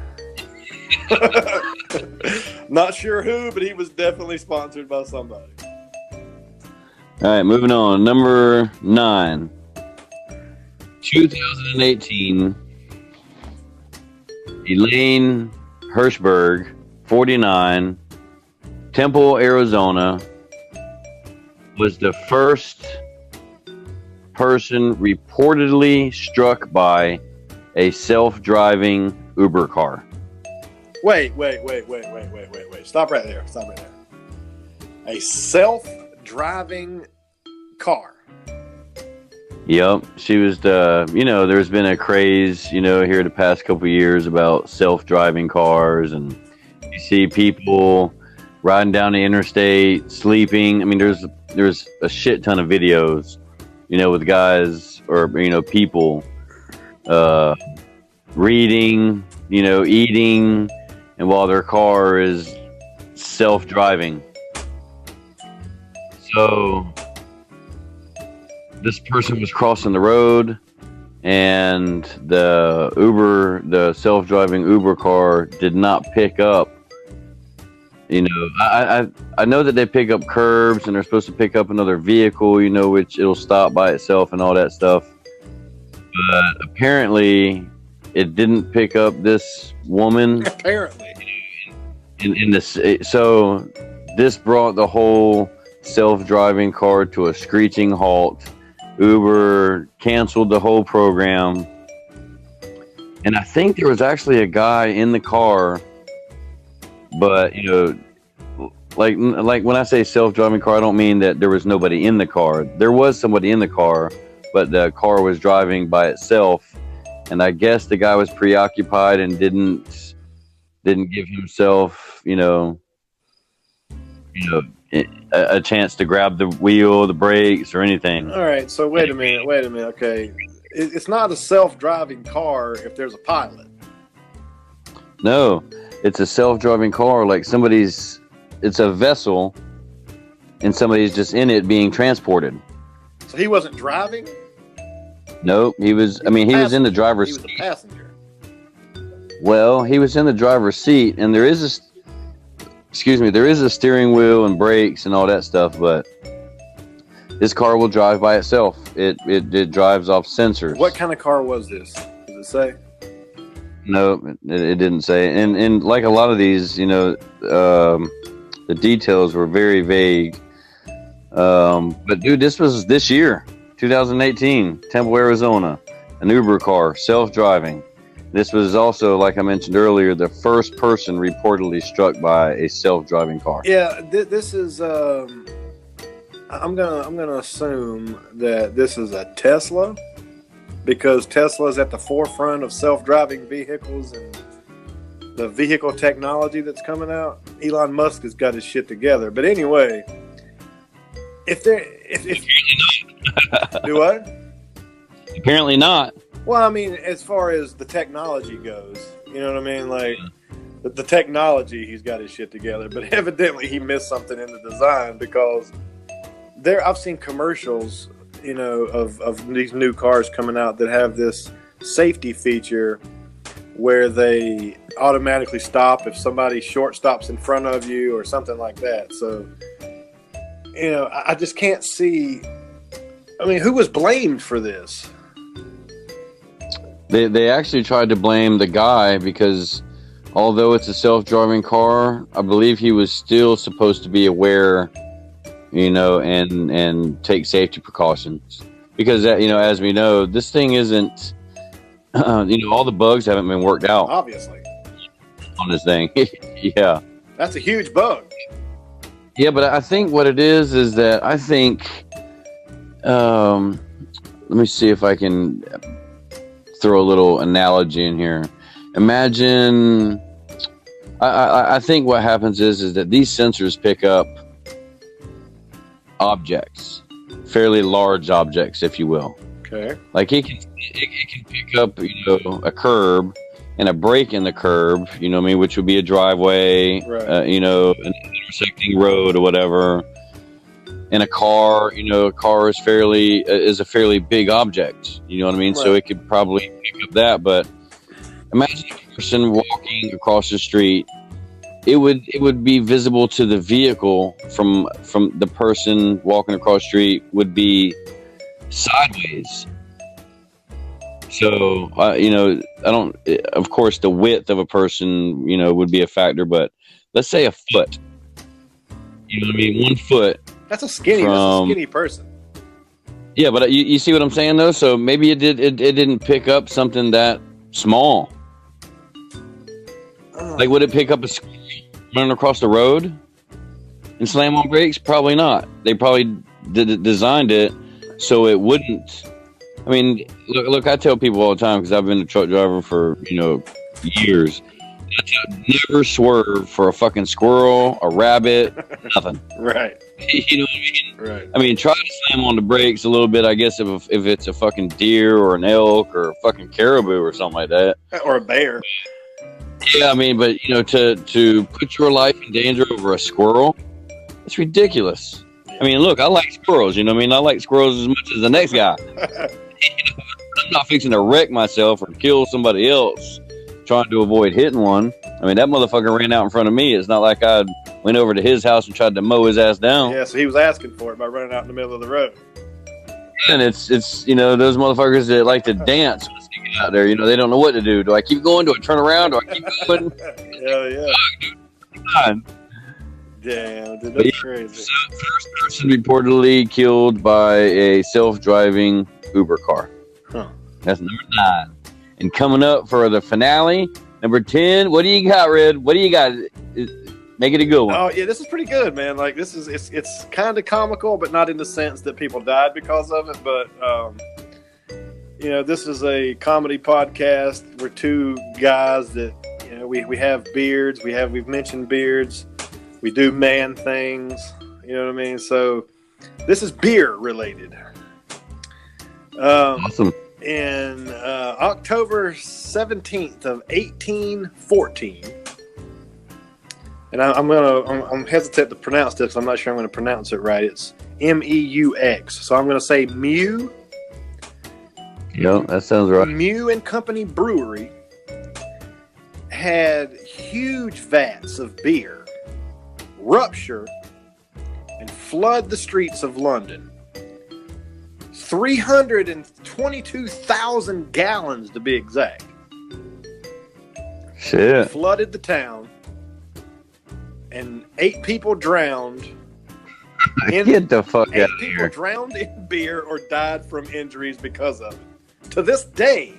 Not sure who, but he was definitely sponsored by somebody.
All right, moving on. Number 9. 2018. Elaine Hirschberg, 49, Temple, Arizona, was the first person reportedly struck by a self-driving Uber car.
Wait. Stop right there. A self-driving car.
Yep, she was there's been a craze, here the past couple of years about self-driving cars, and you see people riding down the interstate, sleeping. I mean, there's a shit ton of videos, with guys or, people reading, eating, and while their car is self-driving. So this person was crossing the road, and the self-driving Uber car did not pick up. I know that they pick up curbs, and they're supposed to pick up another vehicle, which it'll stop by itself and all that stuff. But apparently, it didn't pick up this woman.
Apparently.
So this brought the whole self-driving car to a screeching halt. Uber canceled the whole program, and I think there was actually a guy in the car, but like when I say self-driving car, I don't mean that there was nobody in the car. There was somebody in the car, but the car was driving by itself, and I guess the guy was preoccupied and didn't give himself a chance to grab the wheel, the brakes, or anything.
All right, so wait a minute. Okay, it's not a self-driving car if there's a pilot.
No, it's a self-driving car. Like it's a vessel, and somebody's just in it being transported.
So he wasn't driving?
Nope, he was in the driver's seat.
He was a passenger.
Well, he was in the driver's seat, and there is a steering wheel and brakes and all that stuff, but this car will drive by itself. It drives off sensors.
What kind of car was this? Does it say?
No, it didn't say. And like a lot of these, the details were very vague. But dude, this was this year, 2018, Temple, Arizona, an Uber car, self-driving. This was also, like I mentioned earlier, the first person reportedly struck by a self-driving car.
Yeah, this is. I'm gonna assume that this is a Tesla, because Tesla's at the forefront of self-driving vehicles and the vehicle technology that's coming out. Elon Musk has got his shit together. But anyway, if do what?
Apparently not.
Well, I mean, as far as the technology goes, you know what I mean? Like, the technology, he's got his shit together. But evidently, he missed something in the design, because I've seen commercials, of these new cars coming out that have this safety feature where they automatically stop if somebody short stops in front of you or something like that. So, I just can't see. I mean, who was blamed for this?
They actually tried to blame the guy, because although it's a self-driving car, I believe he was still supposed to be aware, and take safety precautions. Because, as we know, this thing isn't, all the bugs haven't been worked out.
Obviously.
On this thing. Yeah.
That's a huge bug.
Yeah, but I think what it is that I think, let me see if I can throw a little analogy in here. imagine. I think what happens is that these sensors pick up objects, fairly large objects, if you will.
Okay.
Like it can pick up, a curb and a break in the curb, which would be a driveway,
right.
An intersecting road or whatever. And a car, a car is a fairly big object. You know what I mean? Right. So it could probably pick up that. But imagine a person walking across the street. It would be visible to the vehicle from the person walking across the street would be sideways. So, I don't, of course, the width of a person, would be a factor, but let's say a foot. You know what I mean? 1 foot.
That's a skinny person.
Yeah, but you see what I'm saying, though? So maybe it didn't pick up something that small. Like, would it pick up a squirrel running across the road and slam on brakes? Probably not. They probably designed it so it wouldn't. I mean, look, I tell people all the time, because I've been a truck driver for, years. Never swerve for a fucking squirrel, a rabbit, nothing.
Right.
You know what I mean?
Right.
I mean, try to slam on the brakes a little bit, I guess, if it's a fucking deer or an elk or a fucking caribou or something like that.
Or a bear.
Yeah, I mean, but, to put your life in danger over a squirrel, it's ridiculous. I mean, look, I like squirrels, you know what I mean? I like squirrels as much as the next guy. I'm not fixing to wreck myself or kill somebody else trying to avoid hitting one. I mean, that motherfucker ran out in front of me. It's not like I went over to his house and tried to mow his ass down.
Yeah, so he was asking for it by running out in the middle of the road.
And it's those motherfuckers that like to dance once they get out there. They don't know what to do. Do I keep going? Do I turn around? Do I keep going?
Yeah.
God.
Damn, dude, that's crazy.
So, first person reportedly killed by a self-driving Uber car.
Huh.
That's number 9. And coming up for the finale, number 10. What do you got, Red? What do you got? Make it a good one.
Oh yeah, this is pretty good, man. Like it's kind of comical, but not in the sense that people died because of it. But this is a comedy podcast. We're 2 guys that we have beards. We've mentioned beards. We do man things. You know what I mean? So this is beer related.
Awesome.
In October 17th of 1814. And I'm hesitant to pronounce this. I'm not sure I'm going to pronounce it right. It's Meux. So I'm going to say Mew.
Yep, that sounds right.
Mew and Company Brewery had huge vats of beer rupture and flood the streets of London. 322,000 gallons to be exact.
Shit.
Flooded the town. And 8 people drowned.
Get the fuck out of here. 8
people drowned in beer or died from injuries because of it. To this day,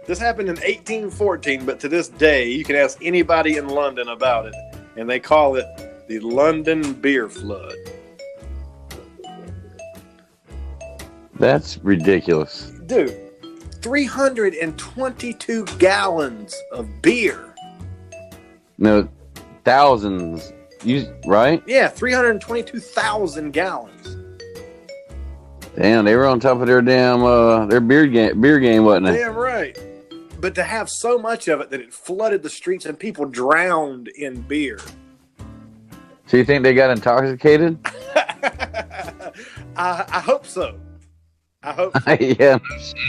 this happened in 1814, but to this day, you can ask anybody in London about it, and they call it the London Beer Flood.
That's ridiculous.
Dude, 322 gallons of beer.
No, thousands. Right?
Yeah, 322,000 gallons.
Damn, they were on top of their damn their beer game, wasn't it?
Damn right. But to have so much of it that it flooded the streets and people drowned in beer.
So you think they got intoxicated?
I hope so. I hope so.
Yeah.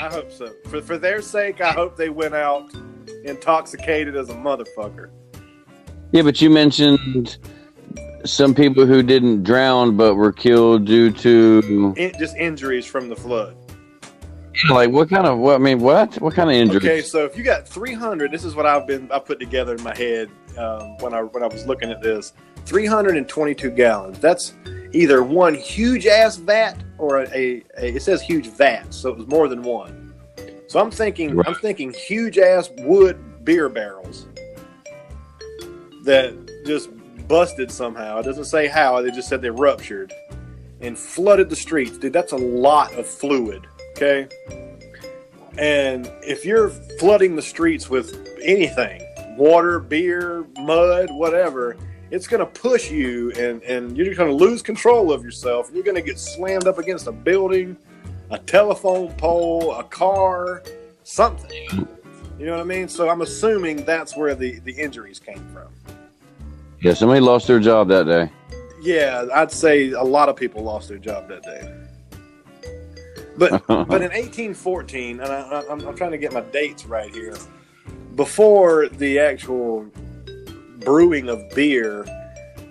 I hope so. For their sake, I hope they went out intoxicated as a motherfucker.
Yeah, but you mentioned some people who didn't drown but were killed due to
just injuries from the flood.
Like what kind of what kind of injuries?
Okay, so if you got 300, this is what I put together in my head when I was looking at this. 322 gallons. That's either one huge ass vat or it says huge vat, so it was more than one. So I'm thinking huge ass wood beer barrels that just busted somehow. It doesn't say how. They just said they ruptured and flooded the streets. Dude, that's a lot of fluid. Okay. And if you're flooding the streets with anything, water, beer, mud, whatever, it's going to push you and you're going to lose control of yourself. You're going to get slammed up against a building, a telephone pole, a car, something. You know what I mean? So I'm assuming that's where the injuries came from.
Yeah, somebody lost their job that day.
Yeah, I'd say a lot of people lost their job that day. But in 1814, and I'm trying to get my dates right here, before the actual brewing of beer,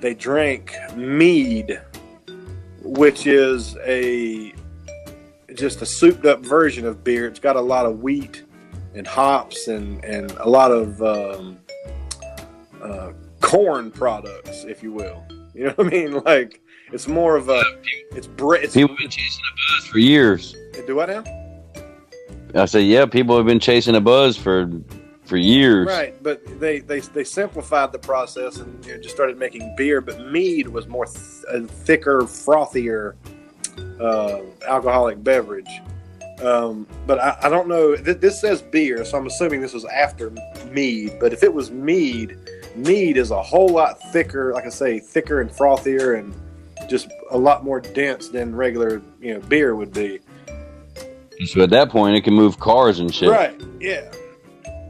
they drank mead, which is just a souped up version of beer. It's got a lot of wheat and hops and a lot of corn products, if you will. You know what I mean? Like, it's more of a people have
been chasing a buzz for years.
Do what now?
I say, yeah, people have been chasing a buzz for years.
Right, but they simplified the process and just started making beer. But mead was more thicker, frothier alcoholic beverage. But I don't know. This says beer, so I'm assuming this was after mead. But if it was mead is a whole lot thicker, like I say, thicker and frothier and just a lot more dense than regular, beer would be.
So at that point, it can move cars and shit.
Right, yeah.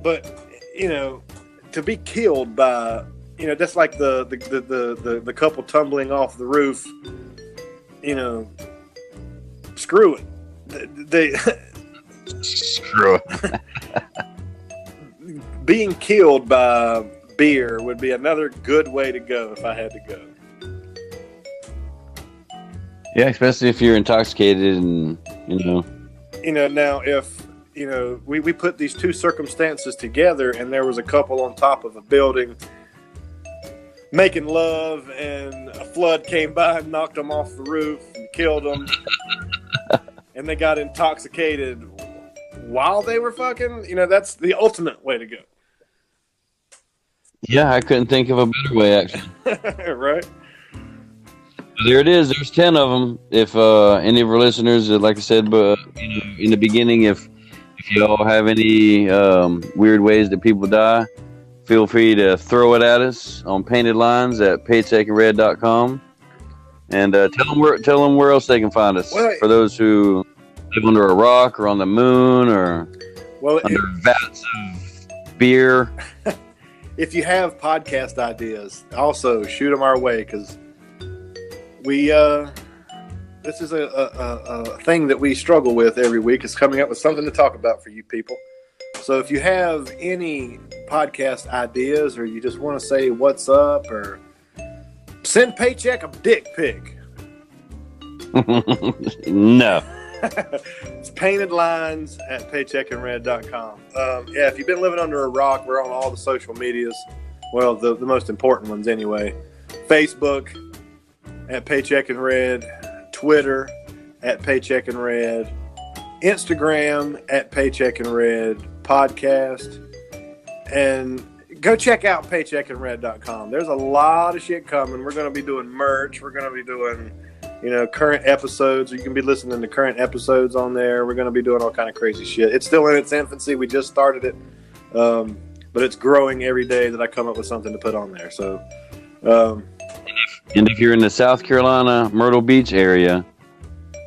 But, to be killed by, that's like the couple tumbling off the roof, screw it.
Screw it.
Being killed by beer would be another good way to go if I had to go.
Yeah, especially if you're intoxicated and,
now if, we put these two circumstances together and there was a couple on top of a building making love and a flood came by and knocked them off the roof and killed them and they got intoxicated while they were fucking, that's the ultimate way to go.
Yeah, I couldn't think of a better way, actually.
Right?
There it is. There's 10 of them. If any of our listeners, like I said, but in the beginning, if y'all have any weird ways that people die, feel free to throw it at us on painted lines at paycheckandred.com, and tell them where else they can find us. Well, for those who live under a rock or on the moon or under vats of beer.
If you have podcast ideas, also shoot them our way, because we this is a thing that we struggle with every week, is coming up with something to talk about for you people. So if you have any podcast ideas, or you just want to say what's up, or send Paycheck a dick pic.
No.
It's painted lines at paycheckandred.com. Yeah, if you've been living under a rock, we're on all the social medias. Well, the most important ones anyway. Facebook at Paycheck and Red, Twitter at Paycheck and Red, Instagram at Paycheck and Red, podcast, and go check out paycheckandred.com. There's a lot of shit coming. We're going to be doing merch. We're going to be doing current episodes. You can be listening to current episodes on there. We're going to be doing all kind of crazy shit. It's still in its infancy. We just started it, but it's growing every day that I come up with something to put on there. So,
and if you're in the South Carolina, Myrtle Beach area,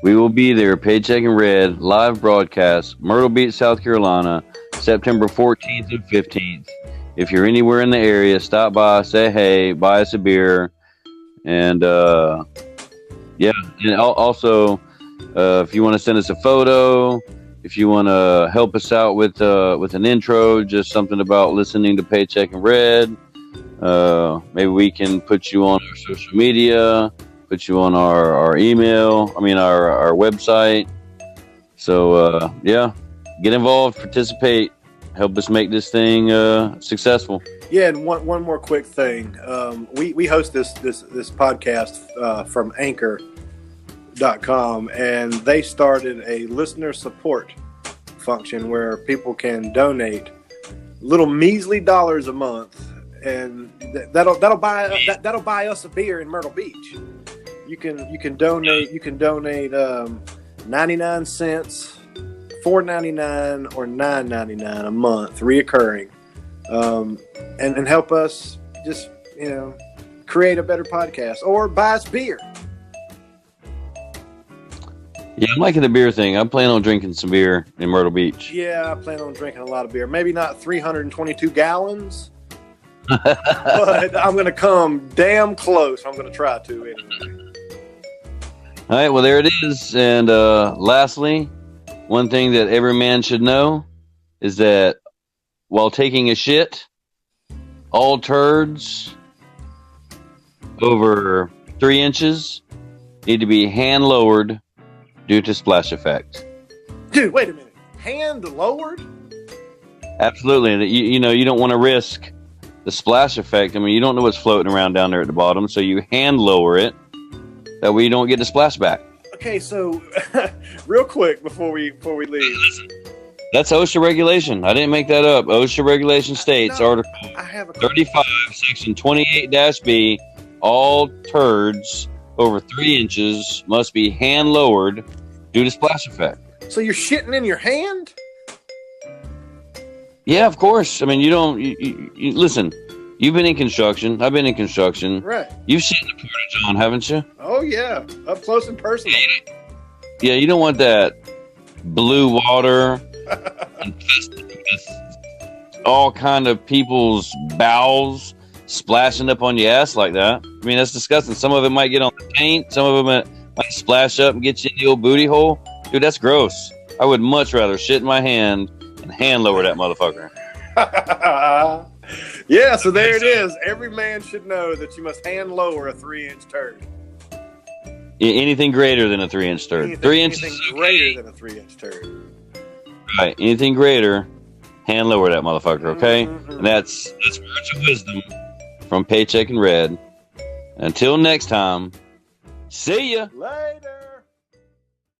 we will be there. Paycheck and Red live broadcast, Myrtle Beach, South Carolina, September 14th and 15th. If you're anywhere in the area, stop by, say hey, buy us a beer, and yeah, and also, if you want to send us a photo, if you want to help us out with an intro, just something about listening to Paycheck and Red, maybe we can put you on our social media, put you on our email, our website. So, yeah, get involved, participate, help us make this thing successful.
Yeah, and one more quick thing. We host this podcast from Anchor.com, and they started a listener support function where people can donate little measly dollars a month, and that'll buy us a beer in Myrtle Beach. You can donate 99 cents, $4.99, or $9.99 a month, reoccurring. and help us just, create a better podcast, or buy us beer.
Yeah, I'm liking the beer thing. I'm planning on drinking some beer in Myrtle Beach.
Yeah, I plan on drinking a lot of beer. Maybe not 322 gallons, but I'm going to come damn close. I'm going to try to anyway.
All right, well, there it is. And lastly, one thing that every man should know is that while taking a shit, all turds over 3 inches need to be hand lowered due to splash effect.
Dude, wait a minute. Hand lowered?
Absolutely. You don't want to risk the splash effect. I mean, you don't know what's floating around down there at the bottom, so you hand lower it. That way you don't get the splash back.
Okay, so real quick before we leave.
That's OSHA regulation. I didn't make that up. OSHA regulation states, Article 35, Section 28-B, all turds over 3 inches must be hand lowered due to splash effect.
So you're shitting in your hand?
Yeah, of course. I mean, you listen. You've been in construction. I've been in construction.
Right.
You've seen the porta john, haven't you?
Oh yeah, up close and personal.
Yeah, you don't want that blue water infested with all kind of people's bowels splashing up on your ass like that. I mean, that's disgusting. Some of it might get on the paint. Some of it might splash up and get you in the old booty hole. Dude, that's gross. I would much rather shit in my hand and hand lower that motherfucker.
Yeah, so there it is. Every man should know that you must hand lower a 3-inch turd.
Anything greater than a 3-inch turd. 3 inches
anything greater than a 3-inch turd.
Right. Anything greater, hand lower that motherfucker, okay? Mm-hmm. And that's words of wisdom from Paycheck and Red. Until next time, see ya.
Later.